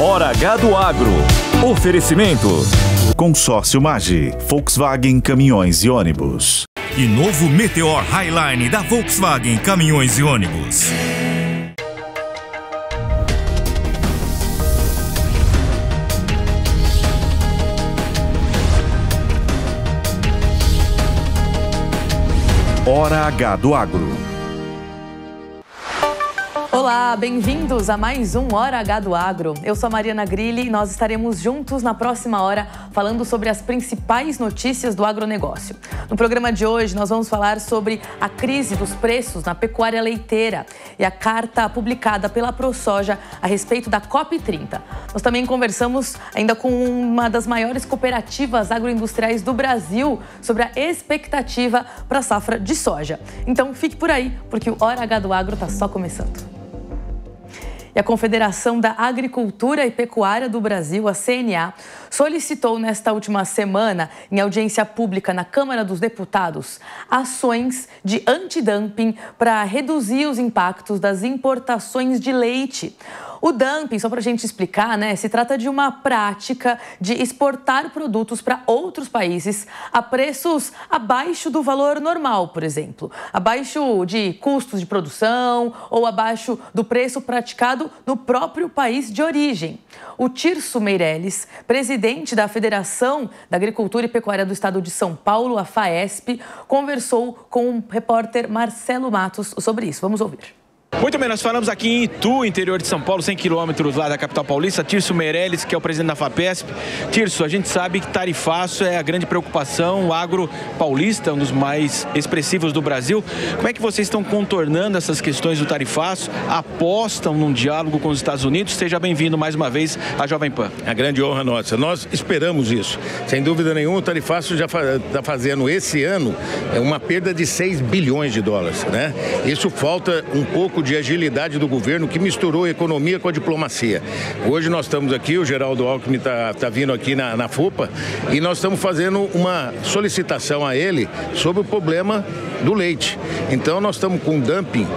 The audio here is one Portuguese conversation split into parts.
Hora H do Agro. Oferecimento. Consórcio Magi, Volkswagen Caminhões e Ônibus. E novo Meteor Highline da Volkswagen Caminhões e Ônibus. Hora H do Agro. Olá, bem-vindos a mais um Hora H do Agro. Eu sou a Mariana Grilli e nós estaremos juntos na próxima hora falando sobre as principais notícias do agronegócio. No programa de hoje, nós vamos falar sobre a crise dos preços na pecuária leiteira e a carta publicada pela ProSoja a respeito da COP30. Nós também conversamos ainda com uma das maiores cooperativas agroindustriais do Brasil sobre a expectativa para a safra de soja. Então, fique por aí, porque o Hora H do Agro está só começando. E a Confederação da Agricultura e Pecuária do Brasil, a CNA, solicitou nesta última semana, em audiência pública na Câmara dos Deputados, ações de antidumping para reduzir os impactos das importações de leite. O dumping, só para a gente explicar, se trata de uma prática de exportar produtos para outros países a preços abaixo do valor normal, por exemplo, abaixo de custos de produção ou abaixo do preço praticado no próprio país de origem. O Tirso Meirelles, presidente da Federação da Agricultura e Pecuária do Estado de São Paulo, a FAESP, conversou com o repórter Marcelo Matos sobre isso. Vamos ouvir. Muito bem, nós falamos aqui em Itu, interior de São Paulo, 100 quilômetros lá da capital paulista. Tirso Meirelles, que é o presidente da FAPESP. Tirso, a gente sabe que tarifaço é a grande preocupação, o agro paulista, um dos mais expressivos do Brasil. Como é que vocês estão contornando essas questões do tarifaço? Apostam num diálogo com os Estados Unidos? Seja bem-vindo mais uma vez à Jovem Pan. A grande honra nossa. Nós esperamos isso. Sem dúvida nenhuma, o tarifaço já está fazendo esse ano uma perda de 6 bilhões de dólares, né? Isso falta um pouco de agilidade do governo que misturou a economia com a diplomacia. Hoje nós estamos aqui, o Geraldo Alckmin está vindo aqui na FUPA e nós estamos fazendo uma solicitação a ele sobre o problema do leite. Então nós estamos com dumping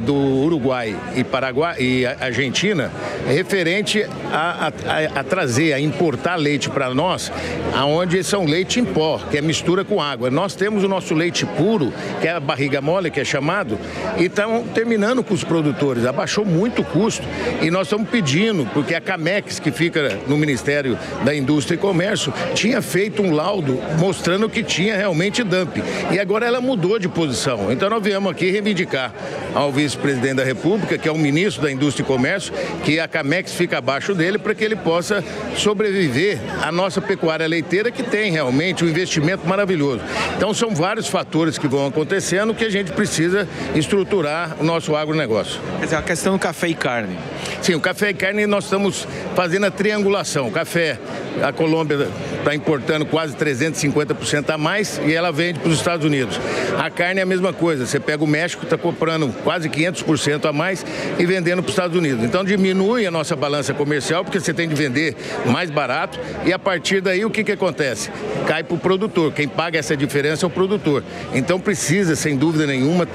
do Uruguai e Paraguai e Argentina referente a trazer, a importar leite para nós, aonde são leite em pó, que é mistura com água. Nós temos o nosso leite puro, que é a barriga mole, que é chamado, e estão terminando com os produtores. Abaixou muito o custo e nós estamos pedindo, porque a Camex, que fica no Ministério da Indústria e Comércio, tinha feito um laudo mostrando que tinha realmente dumping. E agora ela mudou de posição. Então nós viemos aqui reivindicar ao vice-presidente da República, que é o ministro da Indústria e Comércio, que a Camex fica abaixo dele para que ele possa sobreviver à nossa pecuária leiteira, que tem realmente um investimento maravilhoso. Então são vários fatores que vão acontecendo que a gente precisa estruturar o nosso agronegócio. Quer dizer, a questão do café e carne. Sim, o café e carne nós estamos fazendo a triangulação. O café, a Colômbia está importando quase 350% a mais e ela vende para os Estados Unidos. A carne é a mesma coisa. Você pega o México, está comprando quase 500% a mais e vendendo para os Estados Unidos. Então diminui a nossa balança comercial porque você tem de vender mais barato e a partir daí o que acontece? Cai para o produtor. Quem paga essa diferença é o produtor. Então precisa, sem dúvida nenhuma,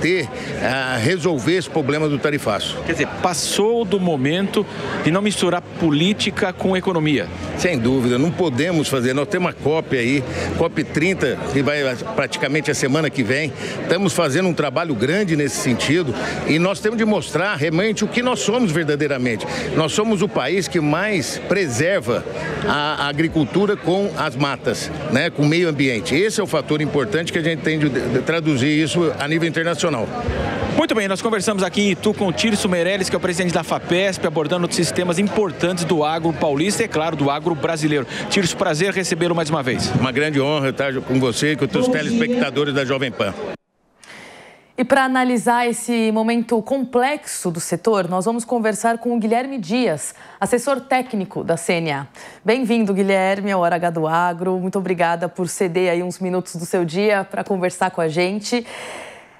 resolver esse problema do tarifaço. Quer dizer, passou do momento de não misturar política com economia. Sem dúvida, não podemos fazer. Nós temos uma COP aí, COP30, que vai praticamente a semana que vem. Estamos fazendo um trabalho grande nesse sentido e nós temos de mostrar realmente o que nós somos verdadeiramente. Nós somos o país que mais preserva a agricultura com as matas, né, com o meio ambiente. Esse é o fator importante que a gente tem de traduzir isso a nível internacional. Muito bem, nós conversamos aqui em Itu com o Tirso Meirelles, que é o presidente da FAPESP, abordando sistemas importantes do agro paulista e, é claro, do agro brasileiro. Tirso, prazer recebê-lo mais uma vez. Uma grande honra estar com você e com os telespectadores da Jovem Pan. E para analisar esse momento complexo do setor, nós vamos conversar com o Guilherme Dias, assessor técnico da CNA. Bem-vindo, Guilherme, ao Hora H do Agro. Muito obrigada por ceder aí uns minutos do seu dia para conversar com a gente.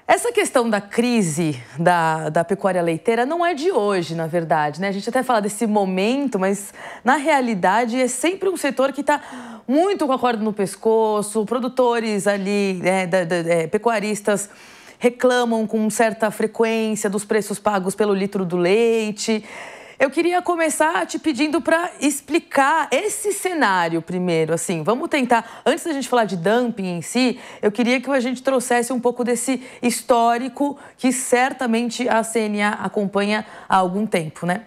Essa questão da crise da pecuária leiteira não é de hoje, na verdade, né? A gente até fala desse momento, mas na realidade é sempre um setor que está muito com a corda no pescoço, produtores ali, pecuaristas reclamam com certa frequência dos preços pagos pelo litro do leite. Eu queria começar te pedindo para explicar esse cenário primeiro, assim, vamos tentar, antes da gente falar de dumping em si, eu queria que a gente trouxesse um pouco desse histórico que certamente a CNA acompanha há algum tempo, né?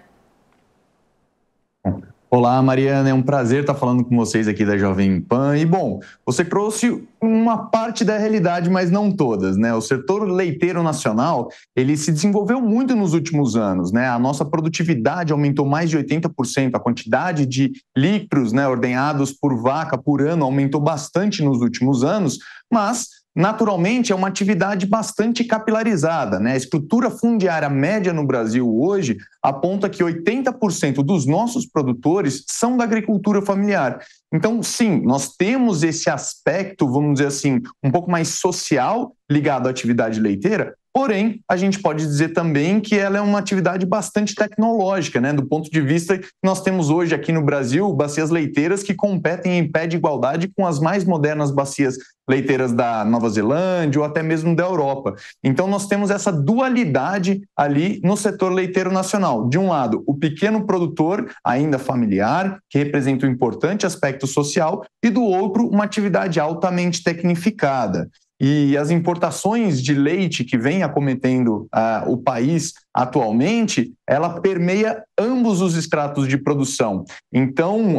Olá, Mariana, é um prazer estar falando com vocês aqui da Jovem Pan. E, bom, você trouxe uma parte da realidade, mas não todas, né? O setor leiteiro nacional, ele se desenvolveu muito nos últimos anos, né? A nossa produtividade aumentou mais de 80%, a quantidade de litros, né, ordenhados por vaca por ano aumentou bastante nos últimos anos, mas naturalmente, é uma atividade bastante capilarizada, né? A estrutura fundiária média no Brasil hoje aponta que 80% dos nossos produtores são da agricultura familiar. Então, sim, nós temos esse aspecto, vamos dizer assim, um pouco mais social ligado à atividade leiteira, porém, a gente pode dizer também que ela é uma atividade bastante tecnológica, né? Do ponto de vista que nós temos hoje aqui no Brasil, bacias leiteiras que competem em pé de igualdade com as mais modernas bacias leiteiras da Nova Zelândia ou até mesmo da Europa. Então, nós temos essa dualidade ali no setor leiteiro nacional. De um lado, o pequeno produtor, ainda familiar, que representa um importante aspecto social, e do outro, uma atividade altamente tecnificada. E as importações de leite que vem acometendo o país atualmente, ela permeia ambos os estratos de produção. Então,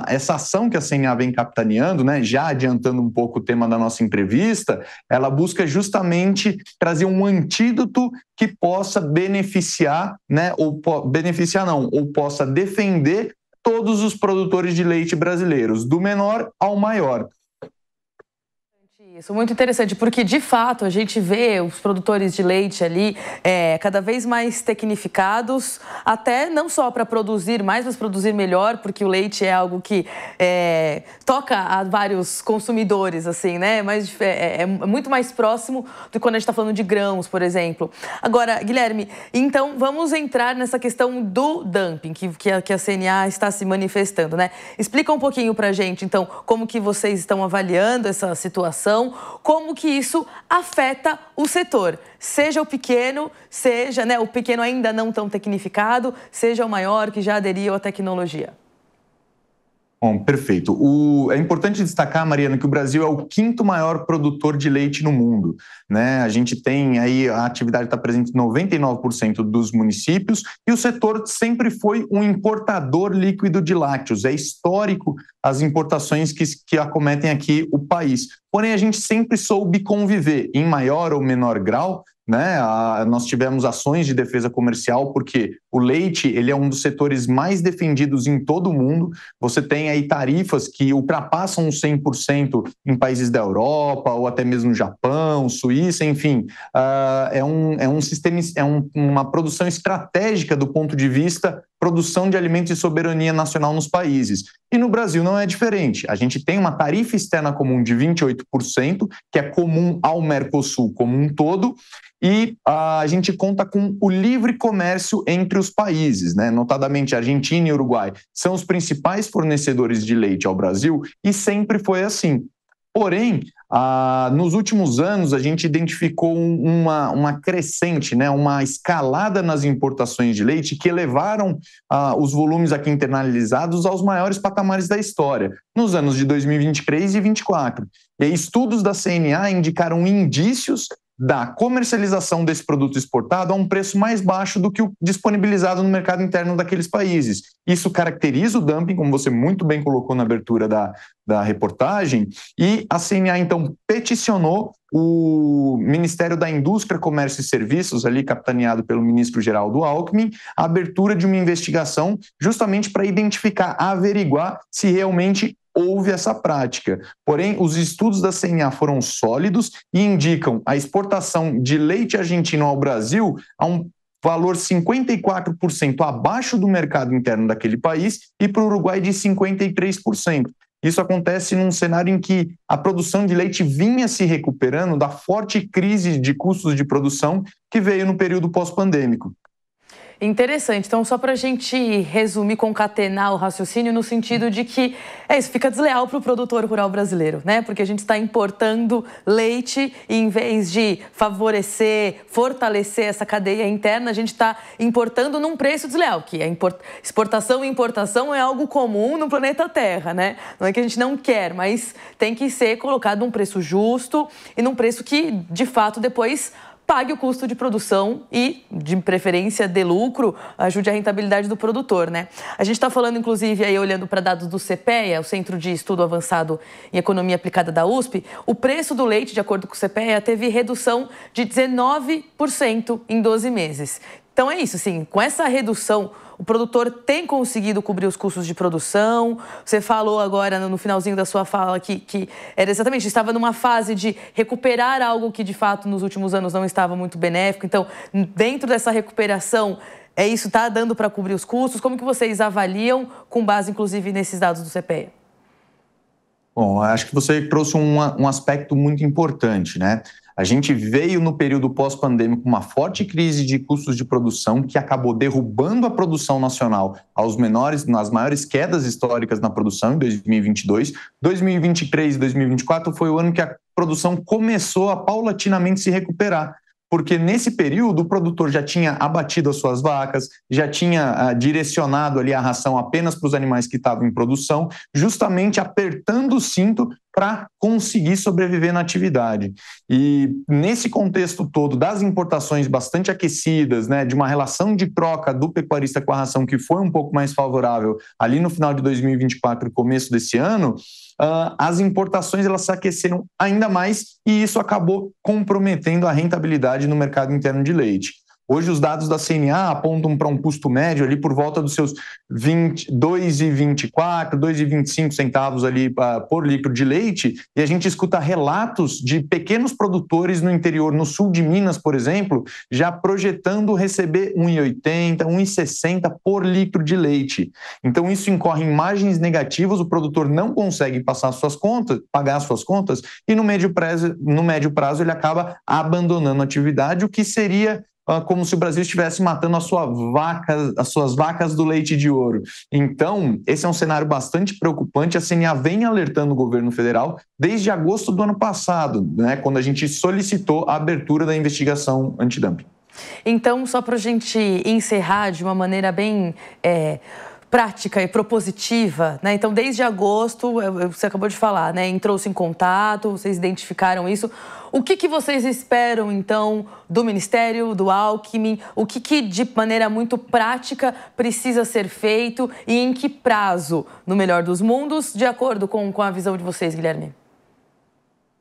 essa ação que a CNA vem capitaneando, né, já adiantando um pouco o tema da nossa entrevista, ela busca justamente trazer um antídoto que possa beneficiar, né, ou possa defender todos os produtores de leite brasileiros, do menor ao maior. Isso, muito interessante, porque de fato a gente vê os produtores de leite ali cada vez mais tecnificados, até não só para produzir mais, mas produzir melhor, porque o leite é algo que toca a vários consumidores, assim, né? Mas é muito mais próximo do que quando a gente está falando de grãos, por exemplo. Agora, Guilherme, então vamos entrar nessa questão do dumping que a CNA está se manifestando, né? Explica um pouquinho para a gente, então, como que vocês estão avaliando essa situação, como que isso afeta o setor, seja o pequeno, seja, né, o pequeno ainda não tão tecnificado, seja o maior que já aderiu à tecnologia. Bom, perfeito. É importante destacar, Mariana, que o Brasil é o 5º maior produtor de leite no mundo, né? A gente tem aí, a atividade está presente em 99% dos municípios e o setor sempre foi um importador líquido de lácteos. É histórico as importações que acometem aqui o país. Porém, a gente sempre soube conviver, em maior ou menor grau, né? Nós tivemos ações de defesa comercial porque o leite ele é um dos setores mais defendidos em todo o mundo. Você tem aí tarifas que ultrapassam os 100% em países da Europa ou até mesmo no Japão, Suíça, enfim. É um sistema, uma produção estratégica do ponto de vista produção de alimentos e soberania nacional nos países. E no Brasil não é diferente. A gente tem uma tarifa externa comum de 28%, que é comum ao Mercosul como um todo, e a gente conta com o livre comércio entre os países, né? Notadamente, Argentina e Uruguai são os principais fornecedores de leite ao Brasil e sempre foi assim. Porém, nos últimos anos, a gente identificou uma crescente, né, uma escalada nas importações de leite que elevaram os volumes aqui internalizados aos maiores patamares da história, nos anos de 2023 e 2024. E aí, estudos da CNA indicaram indícios da comercialização desse produto exportado a um preço mais baixo do que o disponibilizado no mercado interno daqueles países. Isso caracteriza o dumping, como você muito bem colocou na abertura da reportagem, e a CNA, então, peticionou o Ministério da Indústria, Comércio e Serviços, ali capitaneado pelo ministro Geraldo Alckmin, a abertura de uma investigação justamente para identificar, averiguar se realmente houve essa prática. Porém, os estudos da CNA foram sólidos e indicam a exportação de leite argentino ao Brasil a um valor 54% abaixo do mercado interno daquele país e para o Uruguai de 53%. Isso acontece num cenário em que a produção de leite vinha se recuperando da forte crise de custos de produção que veio no período pós-pandêmico. Interessante. Então, só para a gente resumir, concatenar o raciocínio no sentido de que isso fica desleal para o produtor rural brasileiro, né? Porque a gente está importando leite e, em vez de favorecer, fortalecer essa cadeia interna, a gente está importando num preço desleal, que a exportação e importação é algo comum no planeta Terra, né? Não é que a gente não quer, mas tem que ser colocado num preço justo e num preço que, de fato, depois pague o custo de produção e, de preferência, dê lucro, ajude a rentabilidade do produtor, né? A gente está falando, inclusive, aí olhando para dados do CPEA, o Centro de Estudo Avançado em Economia Aplicada da USP, o preço do leite, de acordo com o CPEA, teve redução de 19% em 12 meses. Então é isso, assim, com essa redução, o produtor tem conseguido cobrir os custos de produção. Você falou agora no finalzinho da sua fala que era exatamente, estava numa fase de recuperar algo que de fato nos últimos anos não estava muito benéfico. Então, dentro dessa recuperação, isso está dando para cobrir os custos? Como que vocês avaliam, com base inclusive nesses dados do CPEA? Bom, acho que você trouxe um aspecto muito importante, né? A gente veio no período pós-pandêmico com uma forte crise de custos de produção que acabou derrubando a produção nacional nas maiores quedas históricas na produção em 2022. 2023 e 2024 foi o ano que a produção começou a paulatinamente se recuperar, porque nesse período o produtor já tinha abatido as suas vacas, já tinha direcionado ali a ração apenas para os animais que estavam em produção, justamente apertando o cinto para conseguir sobreviver na atividade. E nesse contexto todo das importações bastante aquecidas, né, de uma relação de troca do pecuarista com a ração que foi um pouco mais favorável ali no final de 2024 e começo desse ano, as importações elas se aqueceram ainda mais e isso acabou comprometendo a rentabilidade no mercado interno de leite. Hoje os dados da CNA apontam para um custo médio ali por volta dos seus 2,24, 2,25 centavos ali por litro de leite, e a gente escuta relatos de pequenos produtores no interior, no sul de Minas, por exemplo, já projetando receber 1,80, 1,60 por litro de leite. Então isso incorre em margens negativas, o produtor não consegue pagar as suas contas e no médio prazo ele acaba abandonando a atividade, o que seria como se o Brasil estivesse matando as suas vacas do leite de ouro. Então, esse é um cenário bastante preocupante. A CNA vem alertando o governo federal desde agosto do ano passado, né, quando a gente solicitou a abertura da investigação antidumping. Então, só para a gente encerrar de uma maneira bem prática e propositiva, né? Então, desde agosto, você acabou de falar, né? Entrou-se em contato, vocês identificaram isso. O que vocês esperam, então, do Ministério, do Alckmin? O que de maneira muito prática precisa ser feito e em que prazo, no melhor dos mundos, de acordo com a visão de vocês, Guilherme?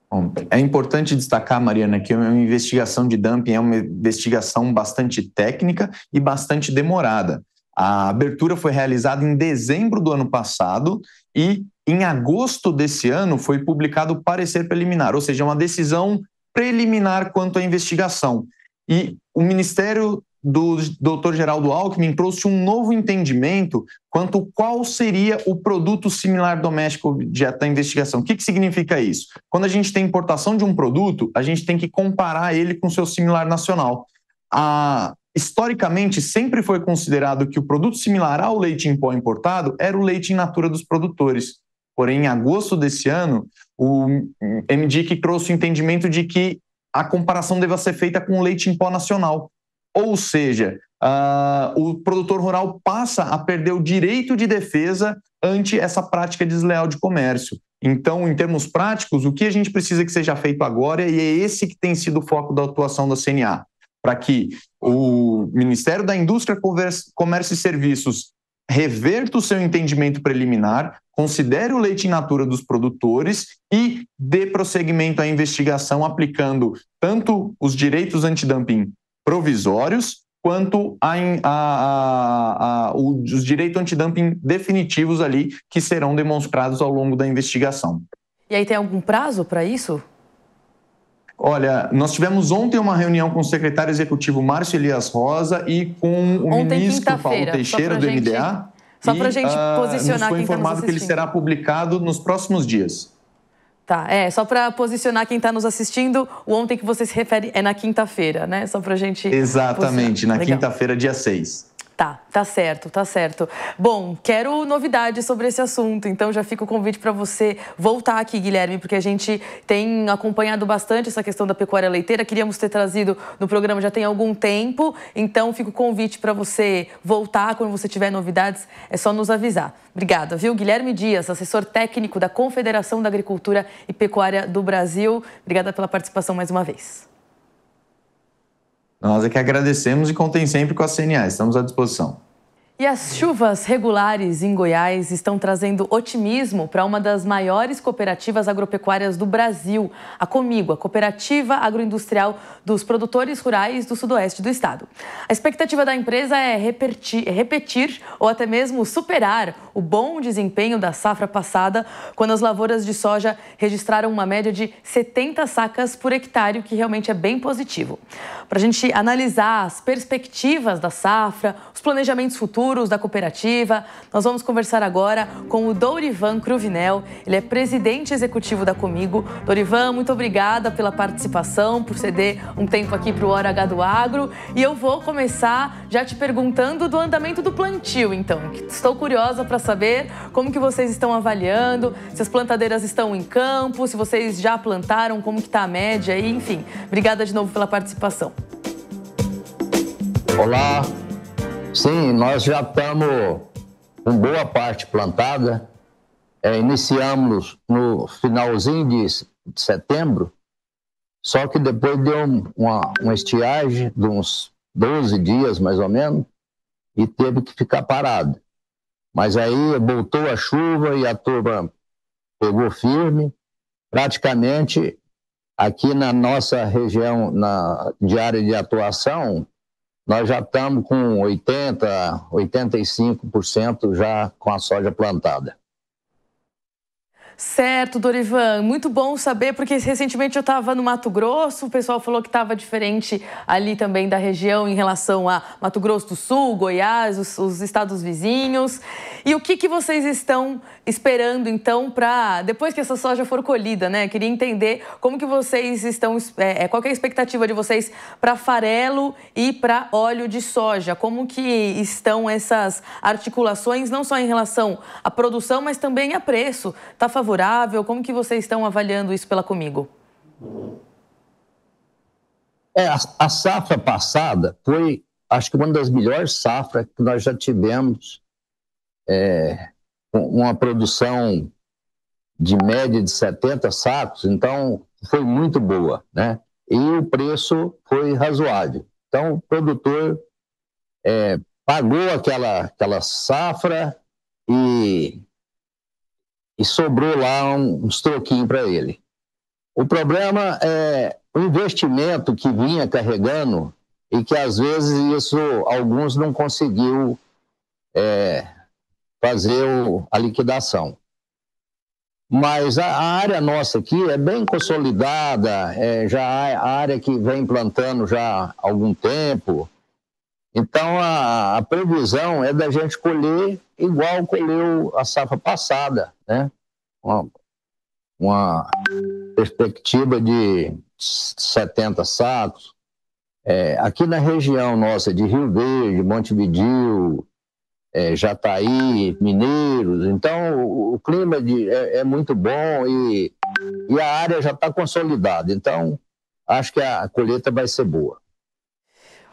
Bom, é importante destacar, Mariana, que uma investigação de dumping é uma investigação bastante técnica e bastante demorada. A abertura foi realizada em dezembro do ano passado e em agosto desse ano foi publicado o parecer preliminar, ou seja, uma decisão preliminar quanto à investigação. E o Ministério do Dr. Geraldo Alckmin trouxe um novo entendimento quanto qual seria o produto similar doméstico objeto da investigação. O que significa isso? Quando a gente tem importação de um produto, a gente tem que comparar ele com o seu similar nacional. Historicamente, sempre foi considerado que o produto similar ao leite em pó importado era o leite in natura dos produtores. Porém, em agosto desse ano, o MDIC trouxe o entendimento de que a comparação deva ser feita com o leite em pó nacional. Ou seja, o produtor rural passa a perder o direito de defesa ante essa prática desleal de comércio. Então, em termos práticos, o que a gente precisa que seja feito agora, e é esse que tem sido o foco da atuação da CNA, para que o Ministério da Indústria, Comércio e Serviços reverta o seu entendimento preliminar, considere o leite in natura dos produtores e dê prosseguimento à investigação aplicando tanto os direitos antidumping provisórios quanto os direitos antidumping definitivos ali que serão demonstrados ao longo da investigação. E aí tem algum prazo para isso? Olha, nós tivemos ontem uma reunião com o secretário executivo Márcio Elias Rosa e com o ministro Paulo Teixeira do MDA. Só para a gente posicionar nos foi informado que ele será publicado nos próximos dias. Tá, só para posicionar quem está nos assistindo, o ontem que você se refere é na quinta-feira, né? Só para a gente... Exatamente, na quinta-feira, dia 6. Tá certo, tá certo. Bom, quero novidades sobre esse assunto, então já fica o convite para você voltar aqui, Guilherme, porque a gente tem acompanhado bastante essa questão da pecuária leiteira, queríamos ter trazido no programa já tem algum tempo, então fica o convite para você voltar, quando você tiver novidades, é só nos avisar. Obrigada, viu? Guilherme Dias, assessor técnico da Confederação da Agricultura e Pecuária do Brasil. Obrigada pela participação mais uma vez. Nós é que agradecemos e contem sempre com a CNA, estamos à disposição. E as chuvas regulares em Goiás estão trazendo otimismo para uma das maiores cooperativas agropecuárias do Brasil, a Comigo, a Cooperativa Agroindustrial dos Produtores Rurais do Sudoeste do estado. A expectativa da empresa é repetir ou até mesmo superar o bom desempenho da safra passada, quando as lavouras de soja registraram uma média de 70 sacas por hectare, o que realmente é bem positivo. Para a gente analisar as perspectivas da safra, os planejamentos futuros da cooperativa, nós vamos conversar agora com o Dorivan Cruvinel. Ele é presidente executivo da Comigo. Dorivan, muito obrigada pela participação, por ceder um tempo aqui para o Hora H do Agro. E eu vou começar já te perguntando do andamento do plantio, então. Estou curiosa para saber como que vocês estão avaliando, se as plantadeiras estão em campo, se vocês já plantaram, como que está a média, e, enfim. Obrigada de novo pela participação. Olá. Sim, nós já estamos com boa parte plantada. Iniciamos no finalzinho de setembro, só que depois deu uma estiagem de uns 12 dias, mais ou menos, e teve que ficar parado. Mas aí voltou a chuva e a turma pegou firme. Praticamente, aqui na nossa região de área de atuação, nós já estamos com 80%, 85% já com a soja plantada. Certo, Dorivan. Muito bom saber, porque recentemente eu estava no Mato Grosso, o pessoal falou que estava diferente ali também da região em relação a Mato Grosso do Sul, Goiás, os estados vizinhos. E o que vocês estão esperando, então, para depois que essa soja for colhida, né? Queria entender como que vocês estão, qual que é a expectativa de vocês para farelo e para óleo de soja? Como que estão essas articulações, não só em relação à produção, mas também a preço? Está favorável? Como que vocês estão avaliando isso pela Comigo? A safra passada foi, acho que, uma das melhores safras que nós já tivemos, uma produção de média de 70 sacos, então foi muito boa, né? E o preço foi razoável. Então o produtor pagou aquela safra e sobrou lá uns troquinhos para ele. O problema é o investimento que vinha carregando e que, às vezes, alguns não conseguiu fazer a liquidação. Mas a área nossa aqui é bem consolidada, já a área que vem plantando já há algum tempo. Então, a previsão é da gente colher igual colheu a safra passada, né? Uma perspectiva de 70 sacos. Aqui na região nossa de Rio Verde, Montevidéu, Jataí, Mineiros, então o clima é muito bom e a área já está consolidada. Então, acho que a colheita vai ser boa.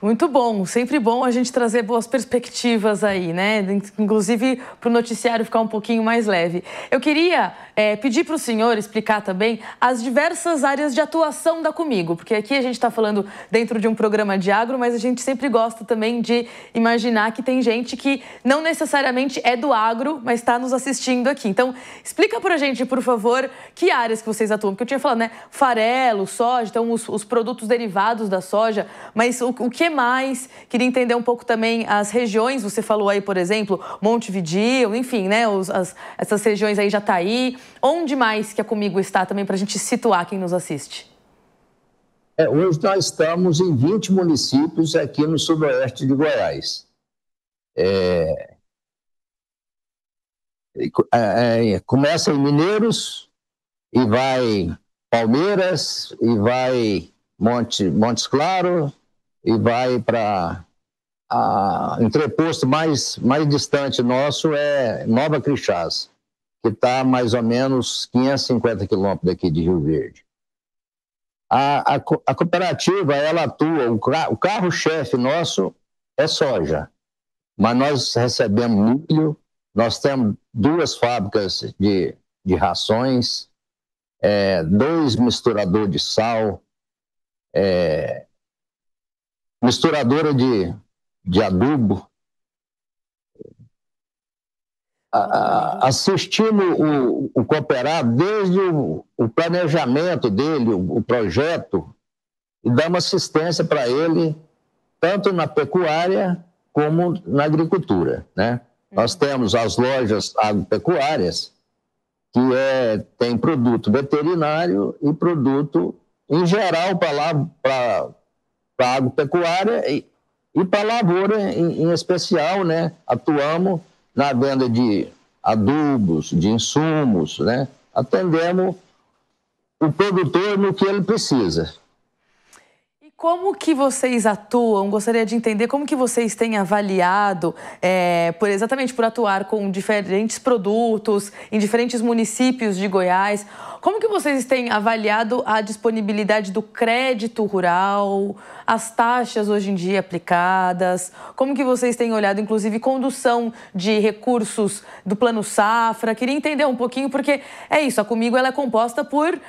Muito bom, sempre bom a gente trazer boas perspectivas aí, né? Inclusive para o noticiário ficar um pouquinho mais leve. Eu queria pedir para o senhor explicar também as diversas áreas de atuação da Comigo, porque aqui a gente está falando dentro de um programa de agro, mas a gente sempre gosta também de imaginar que tem gente que não necessariamente é do agro, mas está nos assistindo aqui. Então, explica para a gente, por favor, que áreas que vocês atuam, porque eu tinha falado, né? Farelo, soja, então os produtos derivados da soja, mas o que mais? Queria entender um pouco também as regiões, você falou aí, por exemplo, Montevidéu, enfim, né, essas regiões aí, Jataí. Onde mais que a Comigo está também para a gente situar quem nos assiste? Hoje nós estamos em 20 municípios aqui no sudoeste de Goiás. Começa em Mineiros e vai Palmeiras e vai Montes Claros, e vai para entreposto mais distante nosso é Nova Crixás, que está mais ou menos 550 quilômetros daqui de Rio Verde. A cooperativa, ela atua, o carro-chefe nosso é soja, mas nós recebemos milho, nós temos 2 fábricas de rações, 2 misturadores de sal, misturadora de adubo. Assistindo o cooperado desde o planejamento dele, o projeto, e damos assistência para ele, tanto na pecuária como na agricultura, né? Nós temos as lojas agropecuárias, que tem produto veterinário e produto, em geral, para a agropecuária e para a lavoura em especial, né? Atuamos na venda de adubos, de insumos, né? Atendemos o produtor no que ele precisa. E como que vocês atuam? Gostaria de entender como que vocês têm avaliado, exatamente por atuar com diferentes produtos em diferentes municípios de Goiás. Como que vocês têm avaliado a disponibilidade do crédito rural, as taxas hoje em dia aplicadas? Como que vocês têm olhado, inclusive, condução de recursos do Plano Safra? Queria entender um pouquinho, porque é isso, a Comigo ela é composta por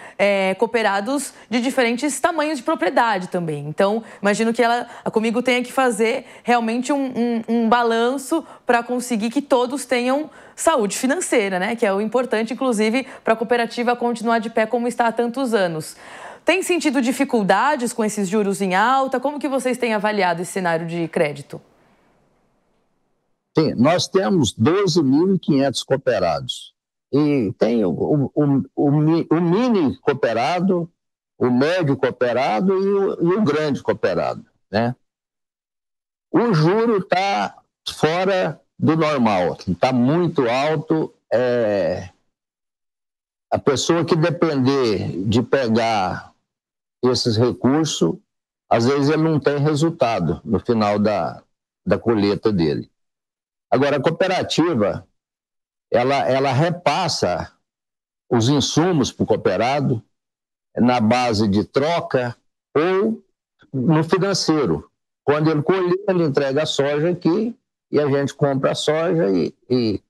cooperados de diferentes tamanhos de propriedade também. Então, imagino que a Comigo tenha que fazer realmente um balanço para conseguir que todos tenham saúde financeira, né? Que é o importante, inclusive, para a cooperativa continuar de pé como está há tantos anos. Tem sentido dificuldades com esses juros em alta? Como que vocês têm avaliado esse cenário de crédito? Sim, nós temos 12.500 cooperados. E tem o mini cooperado, o médio cooperado e o grande cooperado, né? O juro está fora do normal, está muito alto. A pessoa que depender de pegar esses recursos, às vezes ele não tem resultado no final da colheita dele. Agora, a cooperativa, ela repassa os insumos para o cooperado na base de troca ou no financeiro. Quando ele colher, ele entrega a soja aqui e a gente compra a soja e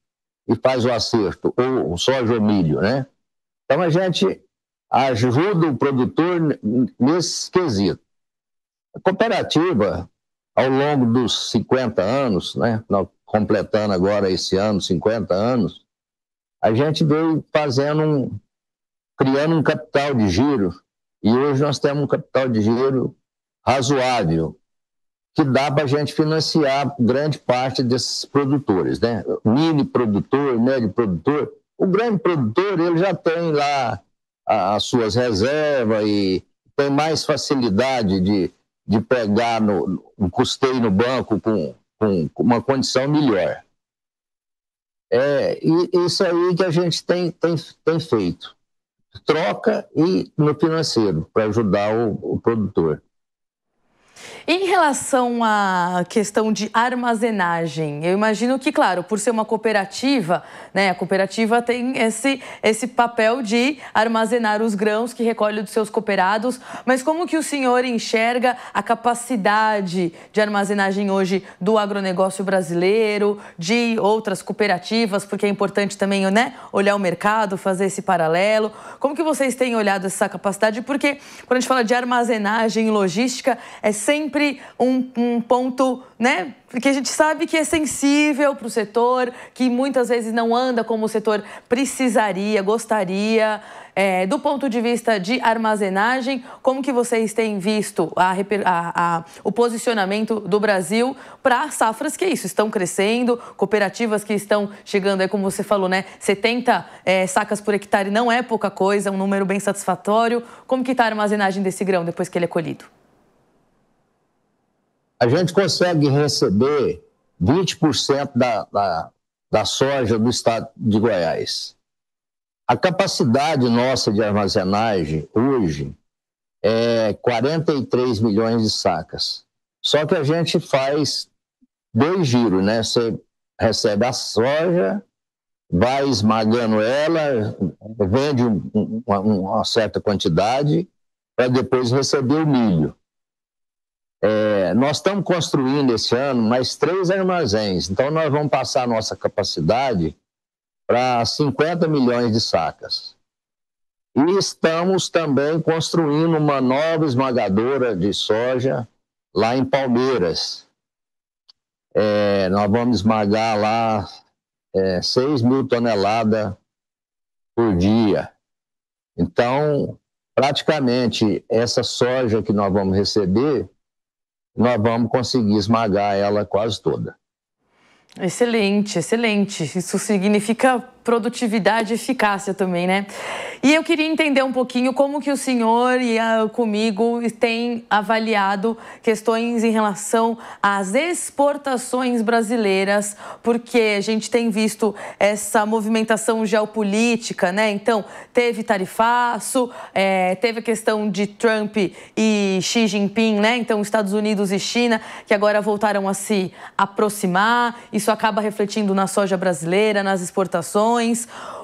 faz o acerto, ou soja ou milho, né? Então, a gente ajuda o produtor nesse quesito. A cooperativa, ao longo dos 50 anos, né, completando agora esse ano 50 anos, a gente veio criando um capital de giro, e hoje nós temos um capital de giro razoável, que dá para a gente financiar grande parte desses produtores, né? Mini produtor, médio produtor. O grande produtor, ele já tem lá as suas reservas e tem mais facilidade de pegar um custeio no banco com uma condição melhor. E isso aí que a gente tem feito. Troca e no financeiro, para ajudar o produtor. Em relação à questão de armazenagem, eu imagino que, claro, por ser uma cooperativa, né, a cooperativa tem esse papel de armazenar os grãos que recolhe dos seus cooperados, mas como que o senhor enxerga a capacidade de armazenagem hoje do agronegócio brasileiro, de outras cooperativas, porque é importante também, né, olhar o mercado, fazer esse paralelo. Como que vocês têm olhado essa capacidade? Porque quando a gente fala de armazenagem e logística, é sempre um ponto, né, que a gente sabe que é sensível para o setor, que muitas vezes não anda como o setor precisaria, gostaria. Do ponto de vista de armazenagem, como que vocês têm visto o posicionamento do Brasil para safras que estão crescendo, cooperativas que estão chegando, como você falou, né, 70 sacas por hectare não é pouca coisa, um número bem satisfatório. Como que está a armazenagem desse grão depois que ele é colhido? A gente consegue receber 20% da soja do estado de Goiás. A capacidade nossa de armazenagem hoje é 43 milhões de sacas. Só que a gente faz dois giros, né? Você recebe a soja, vai esmagando ela, vende uma certa quantidade para depois receber o milho. Nós estamos construindo esse ano mais 3 armazéns, então nós vamos passar a nossa capacidade para 50 milhões de sacas. E estamos também construindo uma nova esmagadora de soja lá em Palmeiras. Nós vamos esmagar lá 6 mil toneladas por dia. Então, praticamente, essa soja que nós vamos receber, nós vamos conseguir esmagar ela quase toda. Excelente, excelente. Isso significa produtividade e eficácia também, né? E eu queria entender um pouquinho como que o senhor e comigo têm avaliado questões em relação às exportações brasileiras, porque a gente tem visto essa movimentação geopolítica, né? Então, teve tarifaço, teve a questão de Trump e Xi Jinping, né? Então, Estados Unidos e China, que agora voltaram a se aproximar. Isso acaba refletindo na soja brasileira, nas exportações.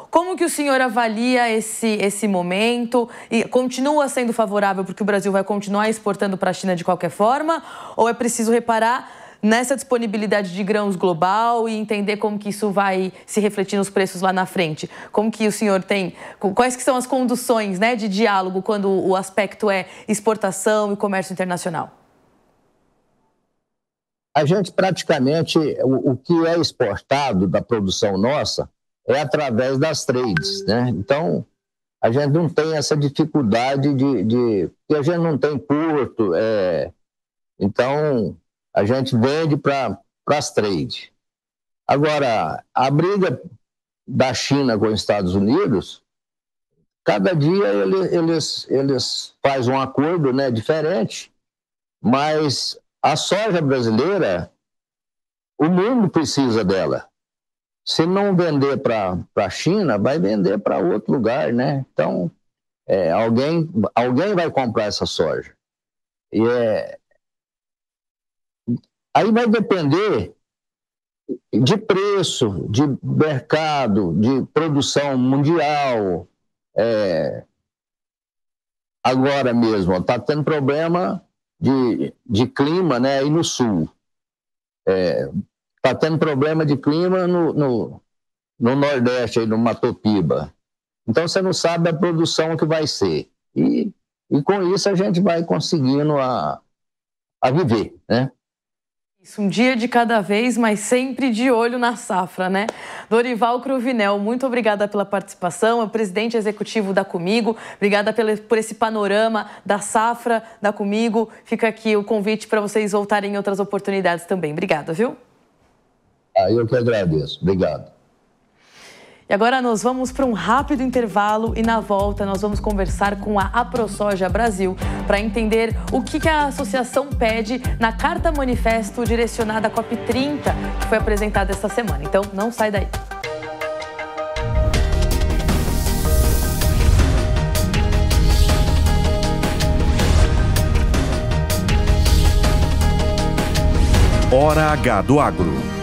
Como que o senhor avalia esse momento? E continua sendo favorável porque o Brasil vai continuar exportando para a China de qualquer forma? Ou é preciso reparar nessa disponibilidade de grãos global e entender como que isso vai se refletir nos preços lá na frente? Como que o senhor tem... Quais que são as conduções, né, de diálogo quando o aspecto é exportação e comércio internacional? A gente praticamente, o que é exportado da produção nossa é através das trades, né? Então, a gente não tem essa dificuldade porque a gente não tem porto, então a gente vende para as trades. Agora, a briga da China com os Estados Unidos, cada dia eles fazem um acordo, né, diferente, mas a soja brasileira, o mundo precisa dela. Se não vender para a China, vai vender para outro lugar, né? Então, alguém vai comprar essa soja. Aí vai depender de preço, de mercado, de produção mundial. Agora mesmo, está tendo problema de clima, né, aí no sul. Está tendo problema de clima no Nordeste, aí no Matopiba. Então, você não sabe a produção que vai ser. E com isso, a gente vai conseguindo a viver, né? Isso, um dia de cada vez, mas sempre de olho na safra, né? Dorival Cruvinel, muito obrigada pela participação, é o presidente executivo da Comigo. Obrigada por esse panorama da safra da Comigo. Fica aqui o convite para vocês voltarem em outras oportunidades também. Obrigada, viu? Eu que agradeço. Obrigado. E agora nós vamos para um rápido intervalo e na volta nós vamos conversar com a AproSoja Brasil para entender o que a associação pede na carta manifesto direcionada à COP30 que foi apresentada esta semana. Então não sai daí. Hora H do Agro.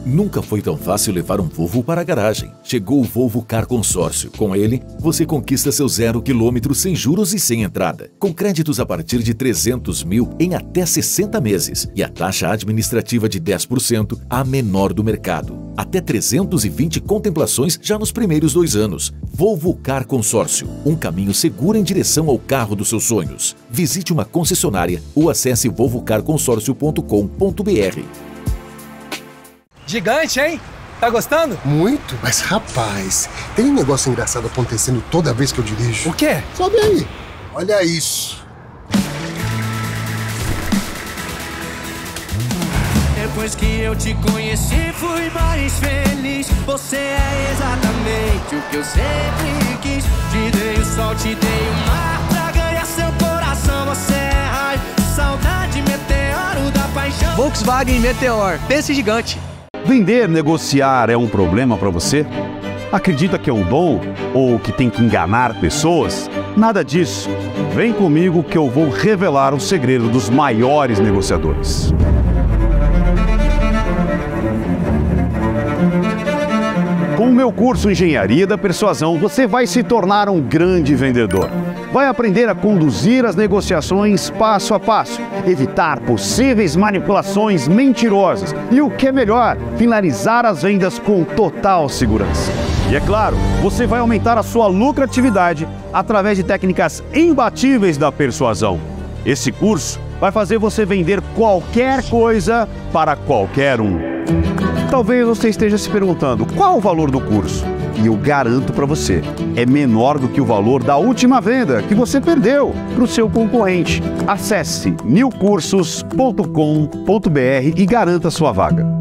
Nunca foi tão fácil levar um Volvo para a garagem. Chegou o Volvo Car Consórcio. Com ele, você conquista seu 0 km sem juros e sem entrada. Com créditos a partir de 300 mil em até 60 meses. E a taxa administrativa de 10%, a menor do mercado. Até 320 contemplações já nos primeiros 2 anos. Volvo Car Consórcio. Um caminho seguro em direção ao carro dos seus sonhos. Visite uma concessionária ou acesse volvocarconsórcio.com.br. Gigante, hein? Tá gostando? Muito, mas rapaz, tem um negócio engraçado acontecendo toda vez que eu dirijo. O quê? Sobe aí. Olha isso. Depois que eu te conheci, fui mais feliz. Você é exatamente o que eu sempre quis. Te dei o sol, te dei o mar pra ganhar seu coração. Você é raio, saudade, meteoro da paixão. Volkswagen Meteor, pense gigante. Vender, negociar é um problema para você? Acredita que é um dom ou que tem que enganar pessoas? Nada disso. Vem comigo que eu vou revelar o segredo dos maiores negociadores. Com o meu curso Engenharia da Persuasão, você vai se tornar um grande vendedor. Vai aprender a conduzir as negociações passo a passo, evitar possíveis manipulações mentirosas e, o que é melhor, finalizar as vendas com total segurança. E é claro, você vai aumentar a sua lucratividade através de técnicas imbatíveis da persuasão. Esse curso vai fazer você vender qualquer coisa para qualquer um. Talvez você esteja se perguntando qual o valor do curso. E eu garanto para você, é menor do que o valor da última venda que você perdeu para o seu concorrente. Acesse newcursos.com.br e garanta sua vaga.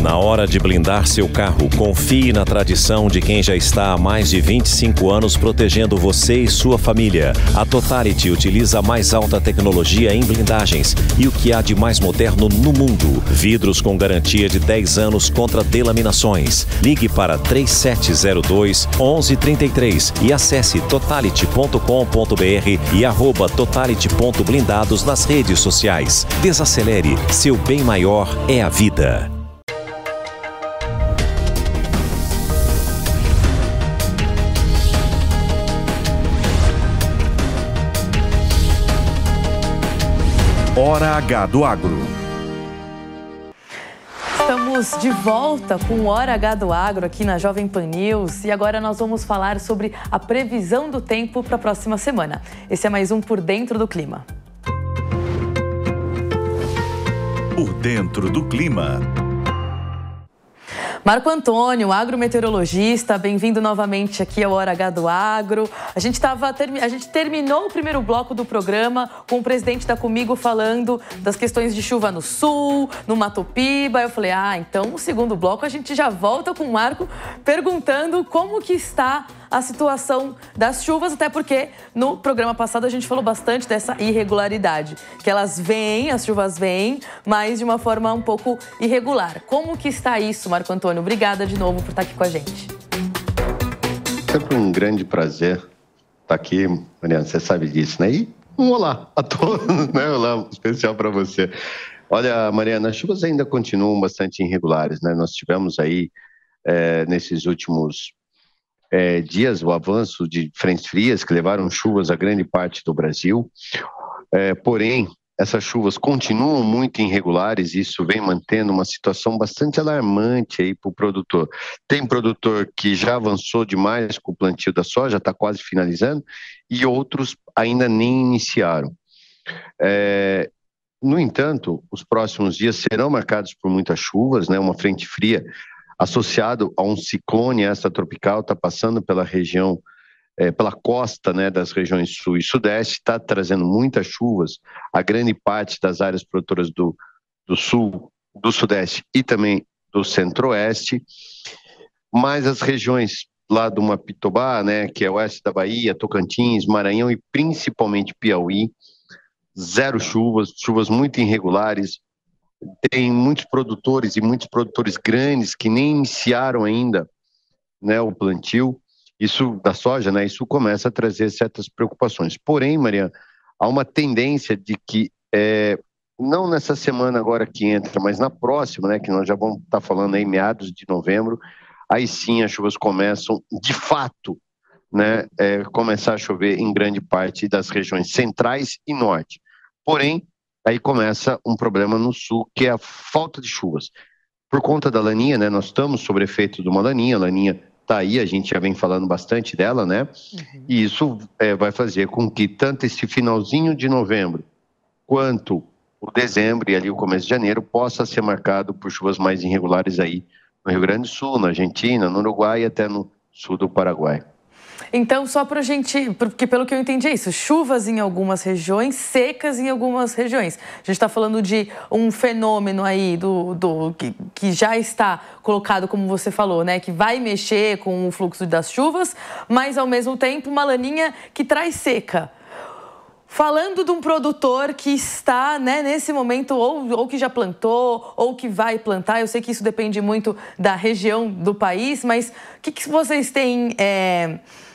Na hora de blindar seu carro, confie na tradição de quem já está há mais de 25 anos protegendo você e sua família. A Totality utiliza a mais alta tecnologia em blindagens e o que há de mais moderno no mundo. Vidros com garantia de 10 anos contra delaminações. Ligue para 3702-1133 e acesse totality.com.br e @totality.blindados nas redes sociais. Desacelere, seu bem maior é a vida. Hora H do Agro. Estamos de volta com o Hora H do Agro aqui na Jovem Pan News e agora nós vamos falar sobre a previsão do tempo para a próxima semana. Esse é mais um Por Dentro do Clima. Por Dentro do Clima. Marco Antônio, agrometeorologista, bem-vindo novamente aqui ao Hora H do Agro. A gente terminou o primeiro bloco do programa com o presidente da Comigo falando das questões de chuva no sul, no Mato Piba. Eu falei, então no segundo bloco a gente já volta com o Marco perguntando como que está a situação das chuvas, até porque no programa passado a gente falou bastante dessa irregularidade, que elas vêm, as chuvas vêm, mas de uma forma um pouco irregular. Como que está isso, Marco Antônio? Obrigada de novo por estar aqui com a gente. Sempre um grande prazer estar aqui, Mariana, você sabe disso, né? E um olá a todos, né? Olá especial para você. Olha, Mariana, as chuvas ainda continuam bastante irregulares, né? Nós tivemos aí, nesses últimos dias, o avanço de frentes frias que levaram chuvas a grande parte do Brasil. Porém, essas chuvas continuam muito irregulares e isso vem mantendo uma situação bastante alarmante aí para o produtor. Tem produtor que já avançou demais com o plantio da soja, está quase finalizando, e outros ainda nem iniciaram. No entanto, os próximos dias serão marcados por muitas chuvas, né? Uma frente fria associado a um ciclone extratropical, está passando pela região, pela costa, né, das regiões sul e sudeste, está trazendo muitas chuvas a grande parte das áreas produtoras do sul, do sudeste e também do centro-oeste, mas as regiões lá do Mapitobá, né, que é o oeste da Bahia, Tocantins, Maranhão e principalmente Piauí, zero chuvas muito irregulares. Tem muitos produtores e muitos produtores grandes que nem iniciaram ainda, né, o plantio, isso da soja, né, isso começa a trazer certas preocupações. Porém, Mariana, há uma tendência de que, não nessa semana agora que entra, mas na próxima, né, que nós já vamos estar falando aí meados de novembro, aí sim as chuvas começam, de fato, né, começar a chover em grande parte das regiões centrais e norte. Porém, aí começa um problema no sul, que é a falta de chuvas. Por conta da laninha, né, nós estamos sob efeito de uma laninha, a laninha está aí, a gente já vem falando bastante dela, né, e isso vai fazer com que tanto esse finalzinho de novembro, quanto o dezembro e ali o começo de janeiro, possa ser marcado por chuvas mais irregulares aí no Rio Grande do Sul, na Argentina, no Uruguai e até no sul do Paraguai. Então, só para a gente, porque pelo que eu entendi é isso, chuvas em algumas regiões, secas em algumas regiões. A gente está falando de um fenômeno aí que já está colocado, como você falou, né, que vai mexer com o fluxo das chuvas, mas ao mesmo tempo uma laninha que traz seca. Falando de um produtor que está, né, nesse momento, ou que já plantou, ou que vai plantar, eu sei que isso depende muito da região do país, mas o que vocês têm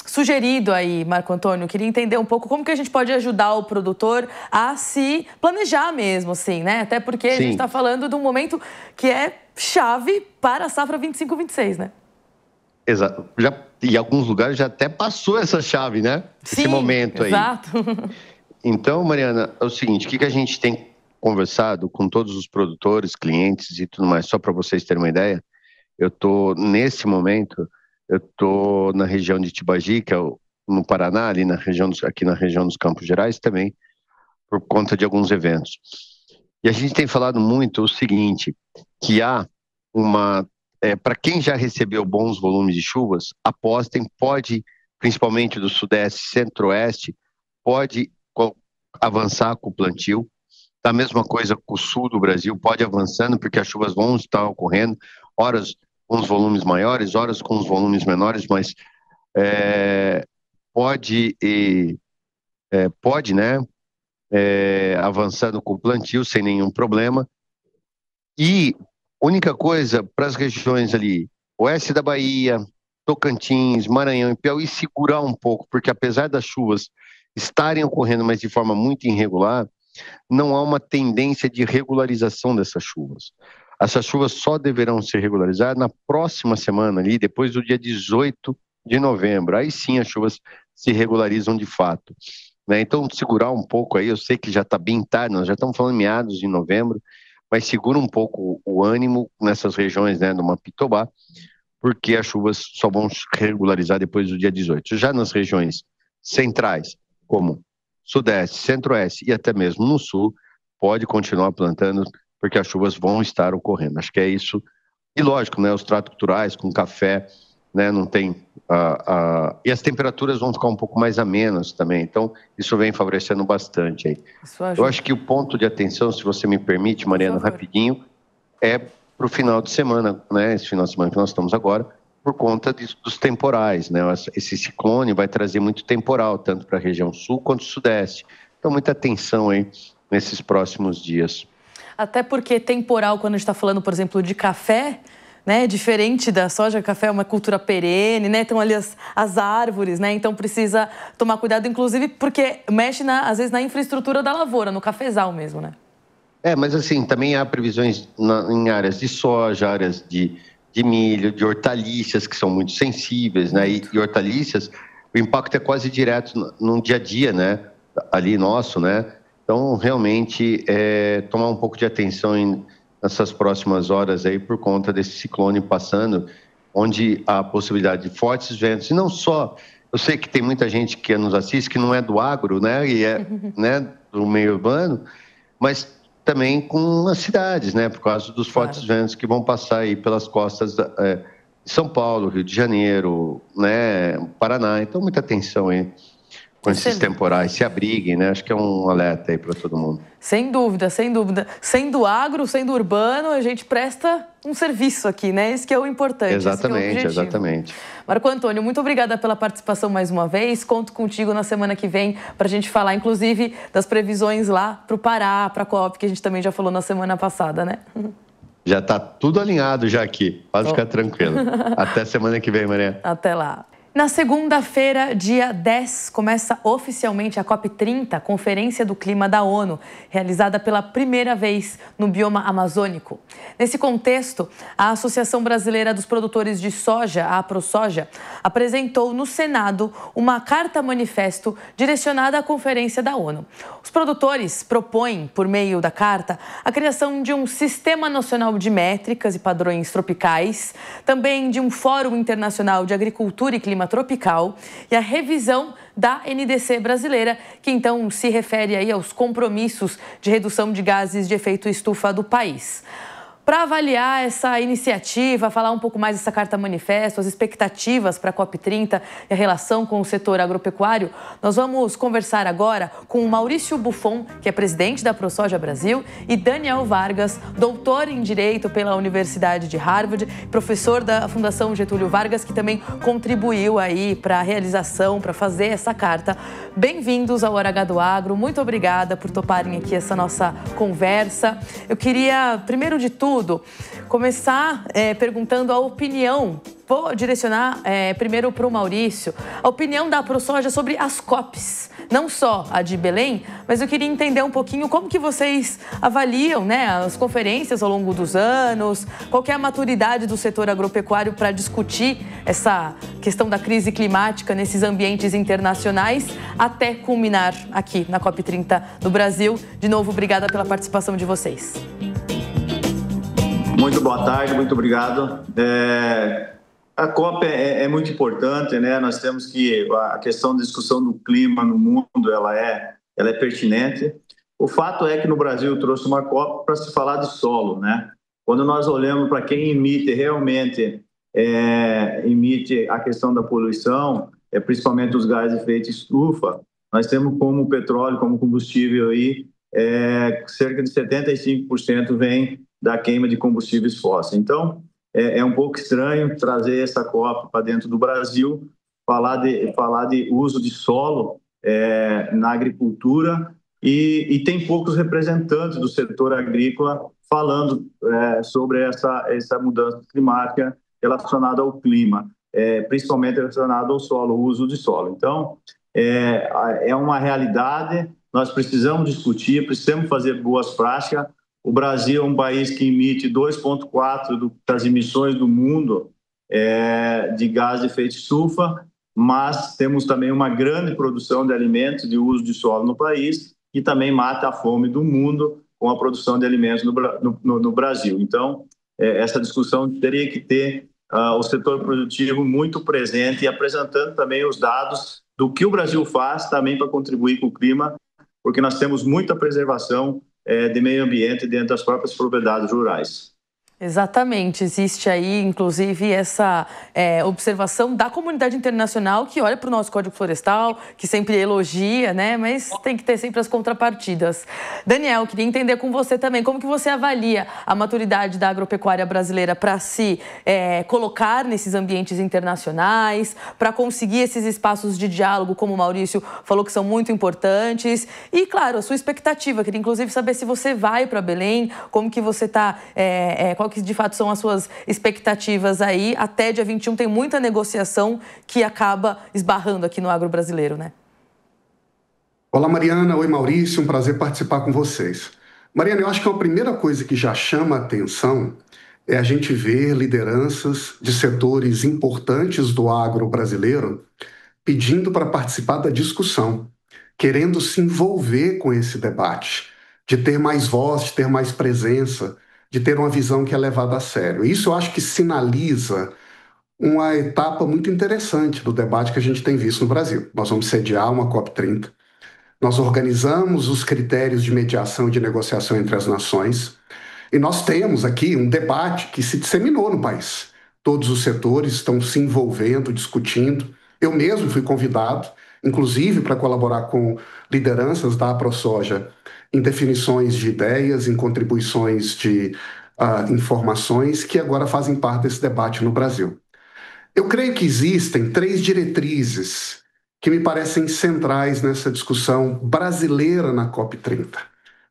sugerido aí, Marco Antônio? Eu queria entender um pouco como que a gente pode ajudar o produtor a se planejar mesmo, assim, né? Até porque a gente está falando de um momento que é chave para a safra 25-26, né? Exato. Em alguns lugares já até passou essa chave, né? Sim, esse momento aí. Exato. Então, Mariana, é o seguinte, o que a gente tem conversado com todos os produtores, clientes e tudo mais, só para vocês terem uma ideia, nesse momento, eu tô na região de Tibagi, que é no Paraná, ali aqui na região dos Campos Gerais também, por conta de alguns eventos. E a gente tem falado muito o seguinte, que há para quem já recebeu bons volumes de chuvas, apostem, principalmente do Sudeste e Centro-Oeste, pode avançar com o plantio. A mesma coisa com o Sul do Brasil, pode avançando, porque as chuvas vão estar ocorrendo, horas com os volumes maiores, horas com os volumes menores, mas pode, né, avançando com o plantio sem nenhum problema. E única coisa para as regiões ali, oeste da Bahia, Tocantins, Maranhão e Piauí, segurar um pouco, porque apesar das chuvas estarem ocorrendo, mas de forma muito irregular, não há uma tendência de regularização dessas chuvas. Essas chuvas só deverão ser regularizadas na próxima semana, ali, depois do dia 18 de novembro. Aí sim as chuvas se regularizam de fato. Né? Então, segurar um pouco aí, eu sei que já está bem tarde, nós já estamos falando meados de novembro, mas segura um pouco o ânimo nessas regiões, né, do Mapitobá, porque as chuvas só vão se regularizar depois do dia 18. Já nas regiões centrais, como Sudeste, Centro-Oeste e até mesmo no Sul, pode continuar plantando, porque as chuvas vão estar ocorrendo. Acho que é isso. E lógico, né, os tratos culturais com café, né, não tem... E as temperaturas vão ficar um pouco mais amenas também, então isso vem favorecendo bastante aí. Eu acho que o ponto de atenção, se você me permite, Mariana, rapidinho, é para o final de semana, né, esse final de semana que nós estamos agora, por conta dos temporais, né? Esse ciclone vai trazer muito temporal, tanto para a região sul quanto sudeste. Então, muita atenção aí nesses próximos dias. Até porque temporal, quando a gente está falando, por exemplo, de café, né? Diferente da soja, café é uma cultura perene, né? Estão ali as árvores, né? Então precisa tomar cuidado, inclusive, porque mexe, às vezes, na infraestrutura da lavoura, no cafezal mesmo, né? Mas assim, também há previsões em áreas de soja, áreas de milho, de hortaliças, que são muito sensíveis, né? E hortaliças, o impacto é quase direto no dia a dia, né? Ali nosso, né? Então, realmente, tomar um pouco de atenção nessas próximas horas aí, por conta desse ciclone passando, onde há a possibilidade de fortes ventos. E não só, eu sei que tem muita gente que nos assiste, que não é do agro, né? E né, do meio urbano, mas também com as cidades, né? Por causa dos fortes ventos que vão passar aí pelas costas de São Paulo, Rio de Janeiro, né? Paraná. Então, muita atenção aí com esses temporais. Se abriguem, né? Acho que é um alerta aí para todo mundo. Sem dúvida, sem dúvida. Sendo agro, sendo urbano, a gente presta um serviço aqui, né? Isso que é o importante. Exatamente, exatamente. Marco Antônio, muito obrigada pela participação mais uma vez. Conto contigo na semana que vem para a gente falar, inclusive, das previsões lá para o Pará, para a COP, que a gente também já falou na semana passada, né? Já está tudo alinhado já aqui. Pode ficar tranquilo. Até semana que vem, Maria. Até lá. Na segunda-feira, dia 10, começa oficialmente a COP30, Conferência do Clima da ONU, realizada pela primeira vez no bioma amazônico. Nesse contexto, a Associação Brasileira dos Produtores de Soja, a AproSoja, apresentou no Senado uma carta-manifesto direcionada à Conferência da ONU. Os produtores propõem, por meio da carta, a criação de um Sistema Nacional de Métricas e Padrões Tropicais, também de um Fórum Internacional de Agricultura e Clima Tropical e a revisão da NDC brasileira, que então se refere aí aos compromissos de redução de gases de efeito estufa do país. Para avaliar essa iniciativa, falar um pouco mais dessa carta-manifesto, as expectativas para a COP30 e a relação com o setor agropecuário, nós vamos conversar agora com o Maurício Buffon, que é presidente da AproSoja Brasil, e Daniel Vargas, doutor em Direito pela Universidade de Harvard, professor da Fundação Getúlio Vargas, que também contribuiu aí para a realização, para fazer essa carta. Bem-vindos ao Hora H do Agro, muito obrigada por toparem aqui essa nossa conversa. Eu queria, primeiro de tudo, começar perguntando a opinião vou direcionar primeiro para o Maurício a opinião da ProSoja sobre as COPs, não só a de Belém, mas eu queria entender um pouquinho como que vocês avaliam, né, as conferências ao longo dos anos, qual que é a maturidade do setor agropecuário para discutir essa questão da crise climática nesses ambientes internacionais, até culminar aqui na COP30 no Brasil. De novo, obrigada pela participação de vocês. Muito boa tarde, muito obrigado. A COP é muito importante, né? Nós temos que a questão da discussão do clima no mundo, ela é pertinente. O fato é que no Brasil trouxe uma COP para se falar de solo, né? Quando nós olhamos para quem emite realmente emite a questão da poluição, principalmente os gases de efeito estufa, nós temos como o petróleo, como combustível aí, cerca de 75% vem da queima de combustíveis fósseis. Então, é um pouco estranho trazer essa COP para dentro do Brasil, falar de uso de solo na agricultura e tem poucos representantes do setor agrícola falando sobre essa mudança climática relacionada ao clima, principalmente relacionada ao solo, o uso de solo. Então, é uma realidade, nós precisamos discutir, precisamos fazer boas práticas. O Brasil é um país que emite 2,4% das emissões do mundo de gás de efeito estufa, mas temos também uma grande produção de alimentos de uso de solo no país e também mata a fome do mundo com a produção de alimentos no Brasil. Então, essa discussão teria que ter o setor produtivo muito presente e apresentando também os dados do que o Brasil faz também para contribuir com o clima, porque nós temos muita preservação de meio ambiente dentro das próprias propriedades rurais. Exatamente, existe aí inclusive essa observação da comunidade internacional que olha para o nosso Código Florestal, que sempre elogia, né? Mas tem que ter sempre as contrapartidas. Daniel, queria entender com você também, como que você avalia a maturidade da agropecuária brasileira para se colocar nesses ambientes internacionais, para conseguir esses espaços de diálogo, como o Maurício falou, que são muito importantes. E, claro, a sua expectativa, queria inclusive saber se você vai para Belém, como que você está, qual que de fato são as suas expectativas aí. Até dia 21 tem muita negociação que acaba esbarrando aqui no agro brasileiro, né? Olá, Mariana. Oi, Maurício. Um prazer participar com vocês. Mariana, eu acho que a primeira coisa que já chama a atenção é a gente ver lideranças de setores importantes do agro brasileiro pedindo para participar da discussão, querendo se envolver com esse debate, de ter mais voz, de ter mais presença, de ter uma visão que é levada a sério. Isso eu acho que sinaliza uma etapa muito interessante do debate que a gente tem visto no Brasil. Nós vamos sediar uma COP30, nós organizamos os critérios de mediação e de negociação entre as nações, e nós temos aqui um debate que se disseminou no país. Todos os setores estão se envolvendo, discutindo. Eu mesmo fui convidado, inclusive para colaborar com lideranças da ProSoja em definições de ideias, em contribuições de informações que agora fazem parte desse debate no Brasil. Eu creio que existem 3 diretrizes que me parecem centrais nessa discussão brasileira na COP30.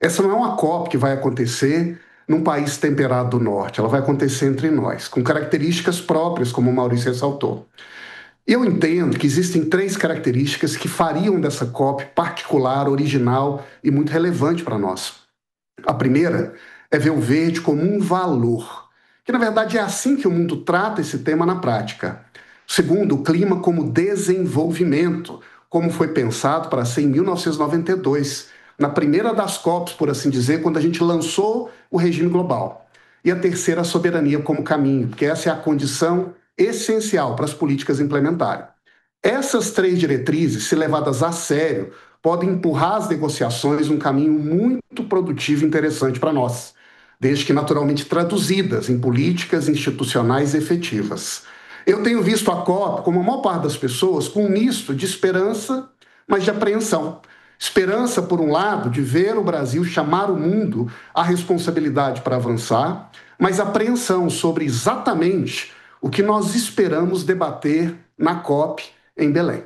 Essa não é uma COP que vai acontecer num país temperado do norte, ela vai acontecer entre nós, com características próprias, como o Maurício ressaltou. Eu entendo que existem 3 características que fariam dessa COP particular, original e muito relevante para nós. A primeira é ver o verde como um valor, que na verdade é assim que o mundo trata esse tema na prática. Segundo, o clima como desenvolvimento, como foi pensado para ser em 1992, na primeira das COPs, por assim dizer, quando a gente lançou o regime global. E a terceira, a soberania como caminho, porque essa é a condição essencial para as políticas implementarem. Essas 3 diretrizes, se levadas a sério, podem empurrar as negociações num caminho muito produtivo e interessante para nós, desde que naturalmente traduzidas em políticas institucionais efetivas. Eu tenho visto a COP, como a maior parte das pessoas, com um misto de esperança, mas de apreensão. Esperança, por um lado, de ver o Brasil chamar o mundo à responsabilidade para avançar, mas apreensão sobre exatamente o que nós esperamos debater na COP em Belém.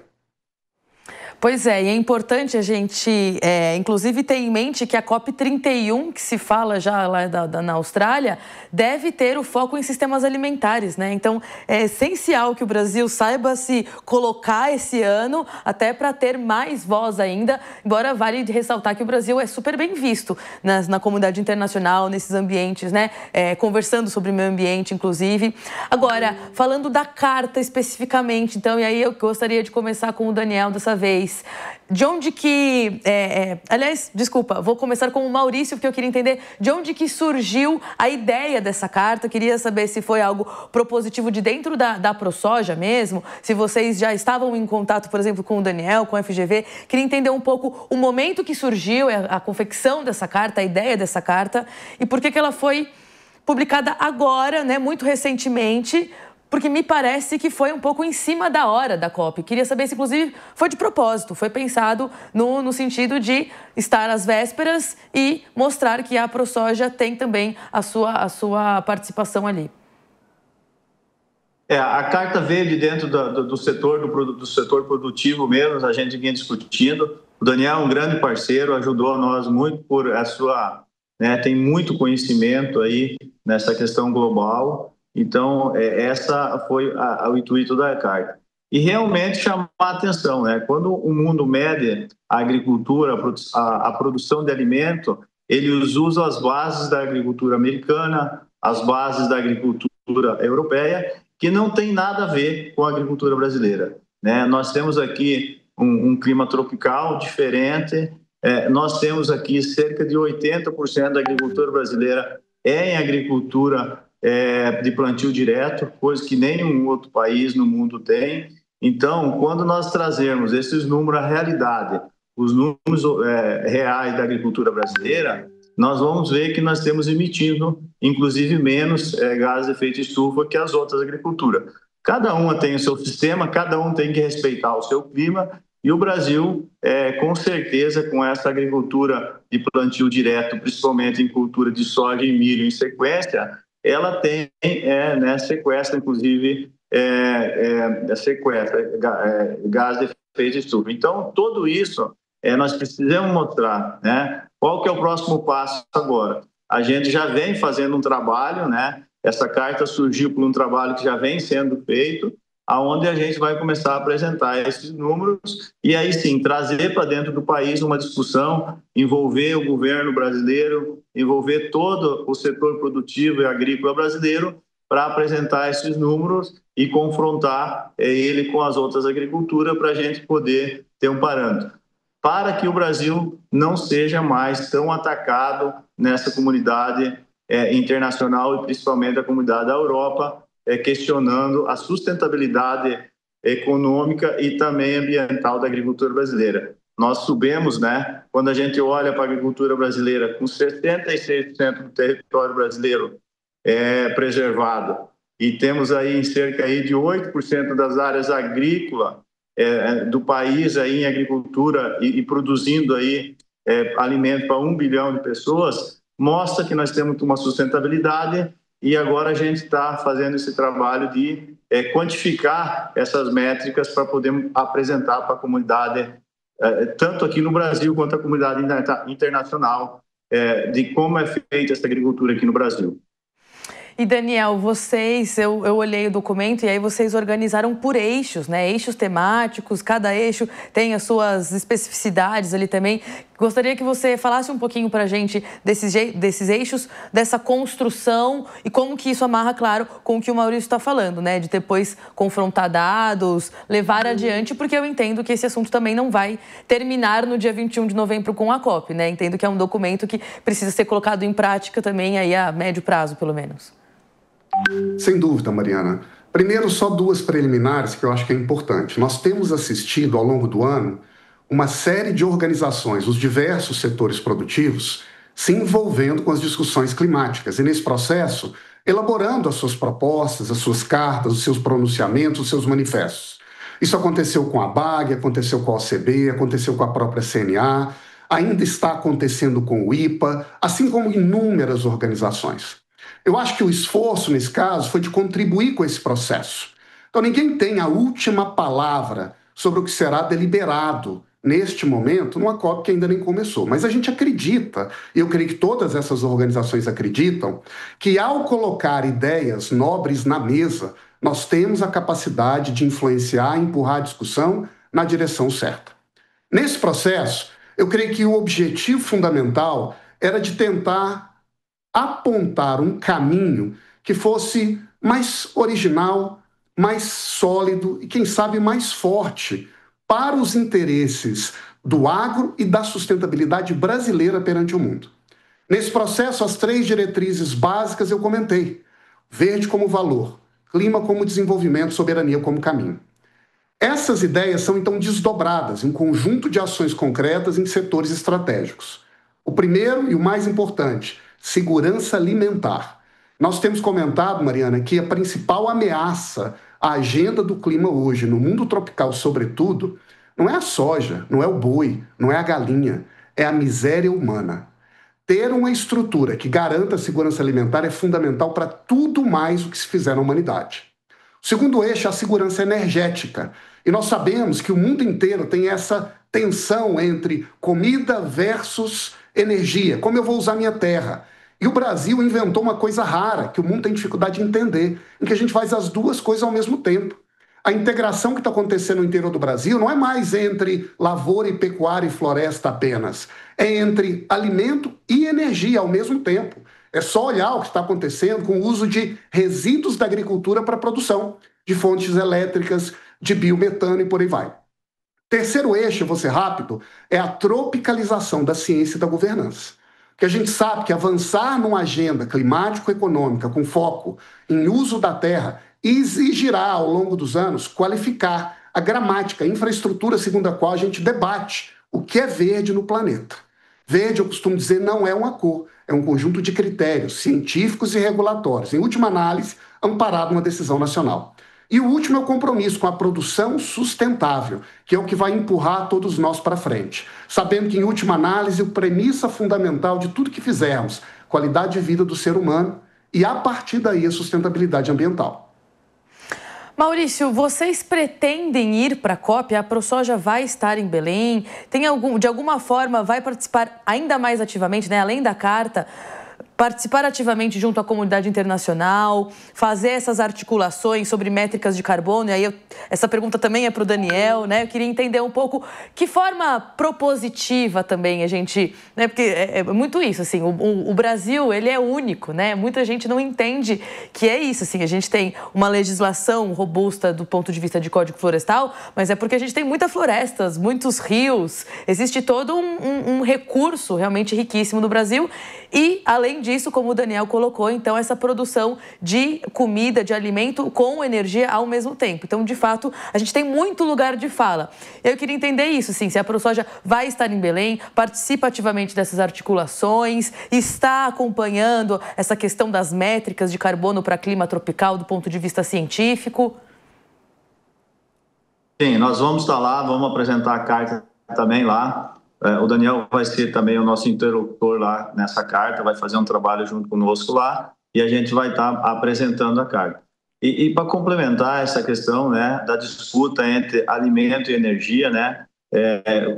Pois é, e é importante a gente, inclusive, ter em mente que a COP31, que se fala já lá na Austrália, deve ter o foco em sistemas alimentares, né? Então, é essencial que o Brasil saiba se colocar esse ano, até para ter mais voz ainda, embora vale ressaltar que o Brasil é super bem visto na comunidade internacional, nesses ambientes, né? Conversando sobre meio ambiente, inclusive. Agora, falando da carta especificamente, então, e aí eu gostaria de começar com o Daniel dessa vez. De onde que... aliás, desculpa, vou começar com o Maurício, porque eu queria entender de onde que surgiu a ideia dessa carta. Queria saber se foi algo propositivo de dentro da ProSoja mesmo, se vocês já estavam em contato, por exemplo, com o Daniel, com a FGV. Queria entender um pouco o momento que surgiu, a confecção dessa carta, a ideia dessa carta, e por que ela foi publicada agora, né, muito recentemente, porque me parece que foi um pouco em cima da hora da COP. Queria saber se, inclusive, foi de propósito, foi pensado no sentido de estar às vésperas e mostrar que a ProSoja tem também a sua participação ali. A carta veio de dentro do setor produtivo mesmo, a gente vinha discutindo. O Daniel é um grande parceiro, ajudou nós muito por a sua... tem muito conhecimento aí nessa questão global. Então, essa foi o intuito da carta. E realmente chamar a atenção, né? Quando o mundo mede a agricultura, a produção de alimento, eles usam as bases da agricultura americana, as bases da agricultura europeia, que não tem nada a ver com a agricultura brasileira, né? Nós temos aqui um clima tropical diferente, nós temos aqui cerca de 80% da agricultura brasileira em agricultura de plantio direto, coisa que nenhum outro país no mundo tem. Então, quando nós trazermos esses números à realidade, os números reais da agricultura brasileira, nós vamos ver que nós temos emitindo, inclusive, menos gases de efeito estufa que as outras agriculturas. Cada uma tem o seu sistema, cada um tem que respeitar o seu clima, e o Brasil, com certeza, com essa agricultura de plantio direto, principalmente em cultura de soja e milho em sequência, ela tem, sequestra, inclusive, gás de efeito estufa. Então, tudo isso nós precisamos mostrar, né? Qual que é o próximo passo agora? A gente já vem fazendo um trabalho, né? Essa carta surgiu por um trabalho que já vem sendo feito, aonde a gente vai começar a apresentar esses números e aí sim trazer para dentro do país uma discussão, envolver o governo brasileiro, envolver todo o setor produtivo e agrícola brasileiro para apresentar esses números e confrontar ele com as outras agriculturas para a gente poder ter um parâmetro, para que o Brasil não seja mais tão atacado nessa comunidade internacional e principalmente a comunidade da Europa, questionando a sustentabilidade econômica e também ambiental da agricultura brasileira. Nós subimos, né, quando a gente olha para a agricultura brasileira, com 76% do território brasileiro preservado, e temos aí cerca aí de 8% das áreas agrícolas do país aí em agricultura e produzindo aí alimento para 1 bilhão de pessoas, mostra que nós temos uma sustentabilidade. E agora a gente está fazendo esse trabalho de quantificar essas métricas para poder apresentar para a comunidade, tanto aqui no Brasil quanto a comunidade internacional, de como é feita essa agricultura aqui no Brasil. E, Daniel, eu olhei o documento e aí vocês organizaram por eixos, né? Eixos temáticos, cada eixo tem as suas especificidades ali também. Gostaria que você falasse um pouquinho para a gente desses eixos, dessa construção e como que isso amarra, claro, com o que o Maurício está falando, né? De depois confrontar dados, levar adiante, porque eu entendo que esse assunto também não vai terminar no dia 21 de novembro com a COP, né? Entendo que é um documento que precisa ser colocado em prática também aí a médio prazo, pelo menos. Sem dúvida, Mariana. Primeiro, só duas preliminares que eu acho que é importante. Nós temos assistido ao longo do ano uma série de organizações, os diversos setores produtivos, se envolvendo com as discussões climáticas e, nesse processo, elaborando as suas propostas, as suas cartas, os seus pronunciamentos, os seus manifestos. Isso aconteceu com a BAG, aconteceu com a OCB, aconteceu com a própria CNA, ainda está acontecendo com o IPA, assim como inúmeras organizações. Eu acho que o esforço, nesse caso, foi de contribuir com esse processo. Então, ninguém tem a última palavra sobre o que será deliberado neste momento, numa COP que ainda nem começou. Mas a gente acredita, e eu creio que todas essas organizações acreditam, que ao colocar ideias nobres na mesa, nós temos a capacidade de influenciar e empurrar a discussão na direção certa. Nesse processo, eu creio que o objetivo fundamental era de tentar apontar um caminho que fosse mais original, mais sólido e, quem sabe, mais forte para os interesses do agro e da sustentabilidade brasileira perante o mundo. Nesse processo, as 3 diretrizes básicas eu comentei: verde como valor, clima como desenvolvimento, soberania como caminho. Essas ideias são, então, desdobradas em um conjunto de ações concretas em setores estratégicos. O primeiro e o mais importante, segurança alimentar. Nós temos comentado, Mariana, que a principal ameaça à agenda do clima hoje, no mundo tropical sobretudo, não é a soja, não é o boi, não é a galinha, é a miséria humana. Ter uma estrutura que garanta a segurança alimentar é fundamental para tudo mais o que se fizer na humanidade. O segundo eixo é a segurança energética. E nós sabemos que o mundo inteiro tem essa tensão entre comida versus energia. Como eu vou usar minha terra? E o Brasil inventou uma coisa rara, que o mundo tem dificuldade de entender, em que a gente faz as duas coisas ao mesmo tempo. A integração que está acontecendo no interior do Brasil não é mais entre lavoura e pecuária e floresta apenas. É entre alimento e energia ao mesmo tempo. É só olhar o que está acontecendo com o uso de resíduos da agricultura para a produção de fontes elétricas, de biometano e por aí vai. Terceiro eixo, vou ser rápido, é a tropicalização da ciência e da governança. Porque a gente sabe que avançar numa agenda climático-econômica com foco em uso da terra exigirá, ao longo dos anos, qualificar a gramática, a infraestrutura segundo a qual a gente debate o que é verde no planeta. Verde, eu costumo dizer, não é uma cor, é um conjunto de critérios científicos e regulatórios, em última análise, amparado numa decisão nacional. E o último é o compromisso com a produção sustentável, que é o que vai empurrar todos nós para frente. Sabendo que, em última análise, a premissa fundamental de tudo que fizermos, qualidade de vida do ser humano e, a partir daí, a sustentabilidade ambiental. Maurício, vocês pretendem ir para a COP? A ProSoja vai estar em Belém? De alguma forma, vai participar ainda mais ativamente, né? Além da carta, participar ativamente junto à comunidade internacional, fazer essas articulações sobre métricas de carbono? E aí essa pergunta também é para o Daniel, né? Eu queria entender um pouco que forma propositiva também a gente, né? Porque é muito isso, assim, o Brasil, ele é único, né? Muita gente não entende que é isso, assim, a gente tem uma legislação robusta do ponto de vista de Código Florestal, mas é porque a gente tem muitas florestas, muitos rios, existe todo um recurso realmente riquíssimo no Brasil e, além disso, como o Daniel colocou, então, essa produção de comida, de alimento com energia ao mesmo tempo. Então, de fato, a gente tem muito lugar de fala. Eu queria entender isso, sim, se a ProSoja vai estar em Belém, participa ativamente dessas articulações, está acompanhando essa questão das métricas de carbono para clima tropical do ponto de vista científico. Sim, nós vamos estar lá, vamos apresentar a carta também lá. O Daniel vai ser também o nosso interlocutor lá nessa carta, vai fazer um trabalho junto conosco lá e a gente vai estar apresentando a carta. E para complementar essa questão, né, da disputa entre alimento e energia, né,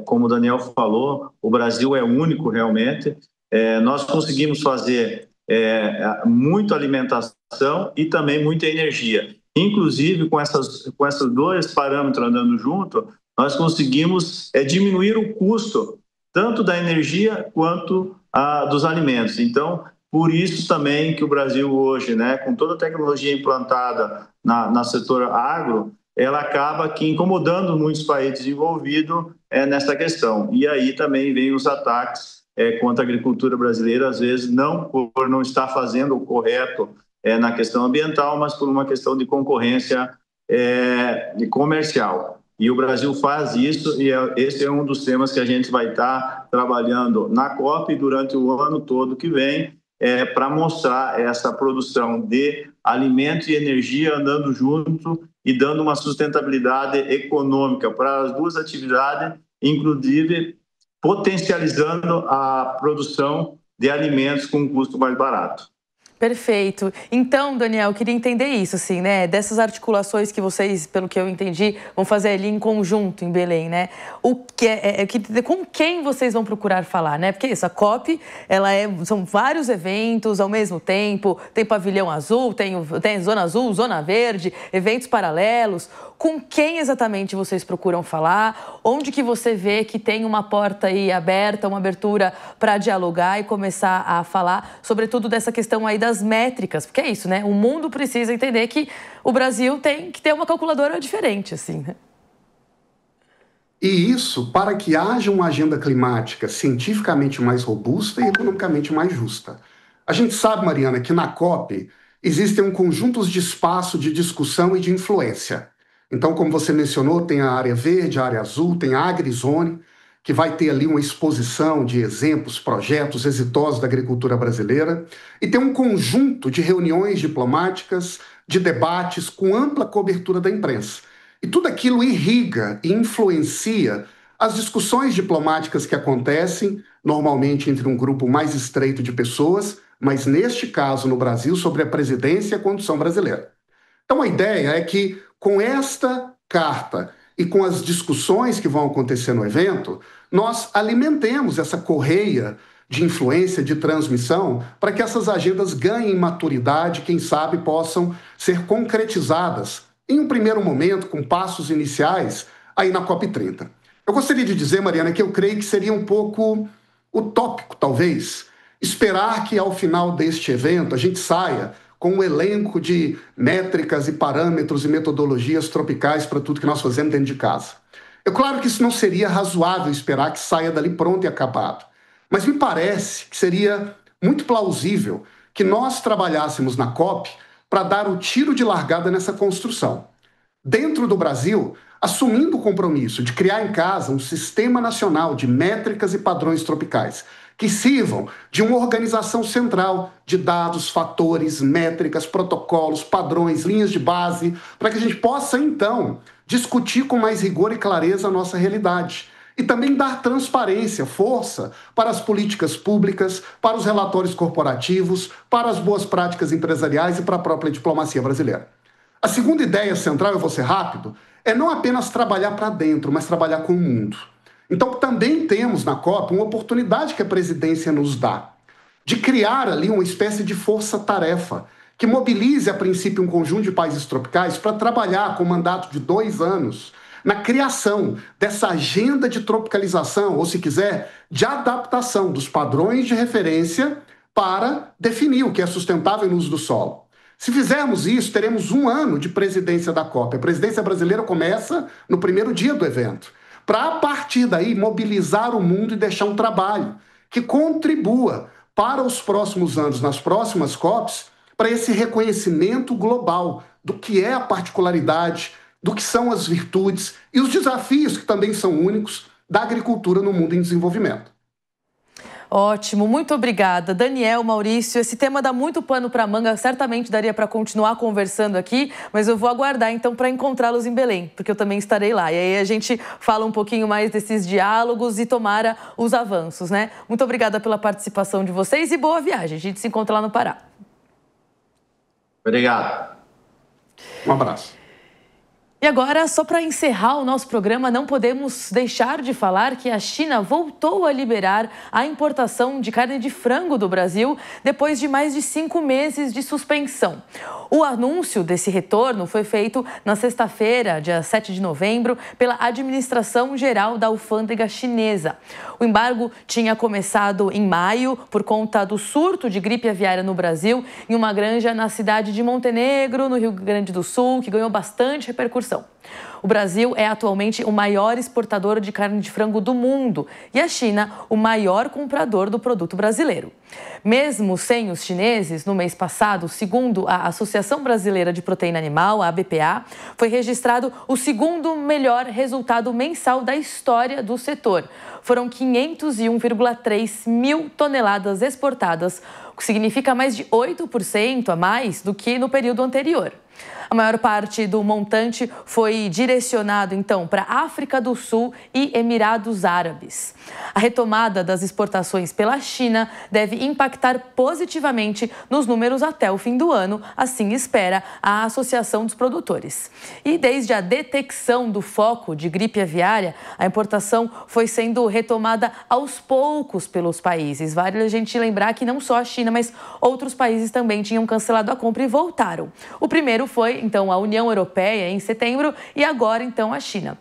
como o Daniel falou, o Brasil é único realmente. Nós conseguimos fazer muita alimentação e também muita energia. Inclusive, com esses dois parâmetros andando junto, nós conseguimos diminuir o custo tanto da energia quanto dos alimentos. Então, por isso também que o Brasil hoje, né, com toda a tecnologia implantada no setor agro, ela acaba aqui incomodando muitos países envolvidos nessa questão. E aí também vem os ataques contra a agricultura brasileira, às vezes não por não estar fazendo o correto na questão ambiental, mas por uma questão de concorrência comercial. E o Brasil faz isso e esse é um dos temas que a gente vai estar trabalhando na COP durante o ano todo que vem, para mostrar essa produção de alimento e energia andando junto e dando uma sustentabilidade econômica para as duas atividades, inclusive potencializando a produção de alimentos com um custo mais barato. Perfeito. Então, Daniel, eu queria entender isso, assim, né? Dessas articulações que vocês, pelo que eu entendi, vão fazer ali em conjunto em Belém, né? Com quem vocês vão procurar falar, né? Porque isso, a COP, são vários eventos ao mesmo tempo, tem pavilhão azul, tem zona azul, zona verde, eventos paralelos. Com quem exatamente vocês procuram falar? Onde que você vê que tem uma porta aí aberta, uma abertura para dialogar e começar a falar, sobretudo dessa questão aí das métricas? Porque é isso, né? O mundo precisa entender que o Brasil tem que ter uma calculadora diferente, assim, né? E isso para que haja uma agenda climática cientificamente mais robusta e economicamente mais justa. A gente sabe, Mariana, que na COP existem um conjunto de espaço de discussão e de influência. Então, como você mencionou, tem a área verde, a área azul, tem a AgriZone, que vai ter ali uma exposição de exemplos, projetos exitosos da agricultura brasileira, e tem um conjunto de reuniões diplomáticas, de debates com ampla cobertura da imprensa. E tudo aquilo irriga e influencia as discussões diplomáticas que acontecem, normalmente entre um grupo mais estreito de pessoas, mas neste caso, no Brasil, sobre a presidência e a condução brasileira. Então, a ideia é que, com esta carta e com as discussões que vão acontecer no evento, nós alimentemos essa correia de influência, de transmissão, para que essas agendas ganhem maturidade, quem sabe possam ser concretizadas em um primeiro momento, com passos iniciais, aí na COP30. Eu gostaria de dizer, Mariana, que eu creio que seria um pouco utópico, talvez, esperar que ao final deste evento a gente saia com um elenco de métricas e parâmetros e metodologias tropicais para tudo que nós fazemos dentro de casa. É claro que isso não seria razoável esperar que saia dali pronto e acabado. Mas me parece que seria muito plausível que nós trabalhássemos na COP para dar o tiro de largada nessa construção. Dentro do Brasil, assumindo o compromisso de criar em casa um sistema nacional de métricas e padrões tropicais que sirvam de uma organização central de dados, fatores, métricas, protocolos, padrões, linhas de base, para que a gente possa, então, discutir com mais rigor e clareza a nossa realidade. E também dar transparência, força para as políticas públicas, para os relatórios corporativos, para as boas práticas empresariais e para a própria diplomacia brasileira. A segunda ideia central, eu vou ser rápido, é não apenas trabalhar para dentro, mas trabalhar com o mundo. Então, também temos na COP uma oportunidade que a presidência nos dá de criar ali uma espécie de força-tarefa que mobilize, a princípio, um conjunto de países tropicais para trabalhar com um mandato de 2 anos na criação dessa agenda de tropicalização, ou, se quiser, de adaptação dos padrões de referência para definir o que é sustentável no uso do solo. Se fizermos isso, teremos 1 ano de presidência da COP. A presidência brasileira começa no primeiro dia do evento, para, a partir daí, mobilizar o mundo e deixar um trabalho que contribua para os próximos anos, nas próximas COPs, para esse reconhecimento global do que é a particularidade, do que são as virtudes e os desafios, que também são únicos, da agricultura no mundo em desenvolvimento. Ótimo, muito obrigada. Daniel, Maurício, esse tema dá muito pano para manga, certamente daria para continuar conversando aqui, mas eu vou aguardar então para encontrá-los em Belém, porque eu também estarei lá. E aí a gente fala um pouquinho mais desses diálogos e tomara os avanços, né? Muito obrigada pela participação de vocês e boa viagem. A gente se encontra lá no Pará. Obrigado. Um abraço. E agora, só para encerrar o nosso programa, não podemos deixar de falar que a China voltou a liberar a importação de carne de frango do Brasil depois de mais de 5 meses de suspensão. O anúncio desse retorno foi feito na sexta-feira, dia 7 de novembro, pela Administração Geral da Alfândega Chinesa. O embargo tinha começado em maio por conta do surto de gripe aviária no Brasil em uma granja na cidade de Montenegro, no Rio Grande do Sul, que ganhou bastante repercussão. O Brasil é atualmente o maior exportador de carne de frango do mundo e a China o maior comprador do produto brasileiro. Mesmo sem os chineses, no mês passado, segundo a Associação Brasileira de Proteína Animal, a ABPA, foi registrado o 2º melhor resultado mensal da história do setor. Foram 501,3 mil toneladas exportadas, que significa mais de 8% a mais do que no período anterior. A maior parte do montante foi direcionado, então, para a África do Sul e Emirados Árabes. A retomada das exportações pela China deve impactar positivamente nos números até o fim do ano, assim espera a Associação dos Produtores. E desde a detecção do foco de gripe aviária, a importação foi sendo retomada aos poucos pelos países. Vale a gente lembrar que não só a China, mas outros países também tinham cancelado a compra e voltaram. O primeiro foi, então, a União Europeia em setembro e agora, então, a China.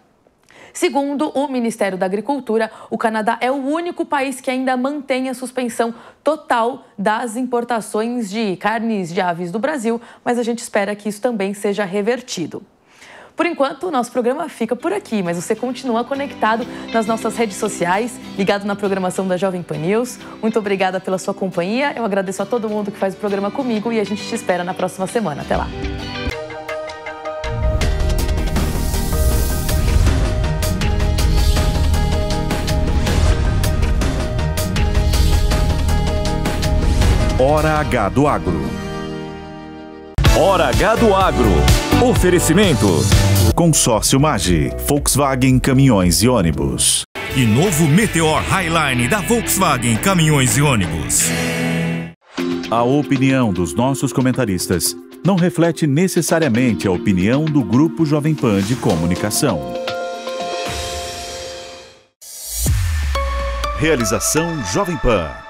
Segundo o Ministério da Agricultura, o Canadá é o único país que ainda mantém a suspensão total das importações de carnes de aves do Brasil, mas a gente espera que isso também seja revertido. Por enquanto, o nosso programa fica por aqui, mas você continua conectado nas nossas redes sociais, ligado na programação da Jovem Pan News. Muito obrigada pela sua companhia. Eu agradeço a todo mundo que faz o programa comigo e a gente te espera na próxima semana. Até lá. Hora H do Agro. Hora H do Agro. Oferecimento. Consórcio Magi, Volkswagen Caminhões e Ônibus. E novo Meteor Highline da Volkswagen Caminhões e Ônibus. A opinião dos nossos comentaristas não reflete necessariamente a opinião do Grupo Jovem Pan de Comunicação. Realização Jovem Pan.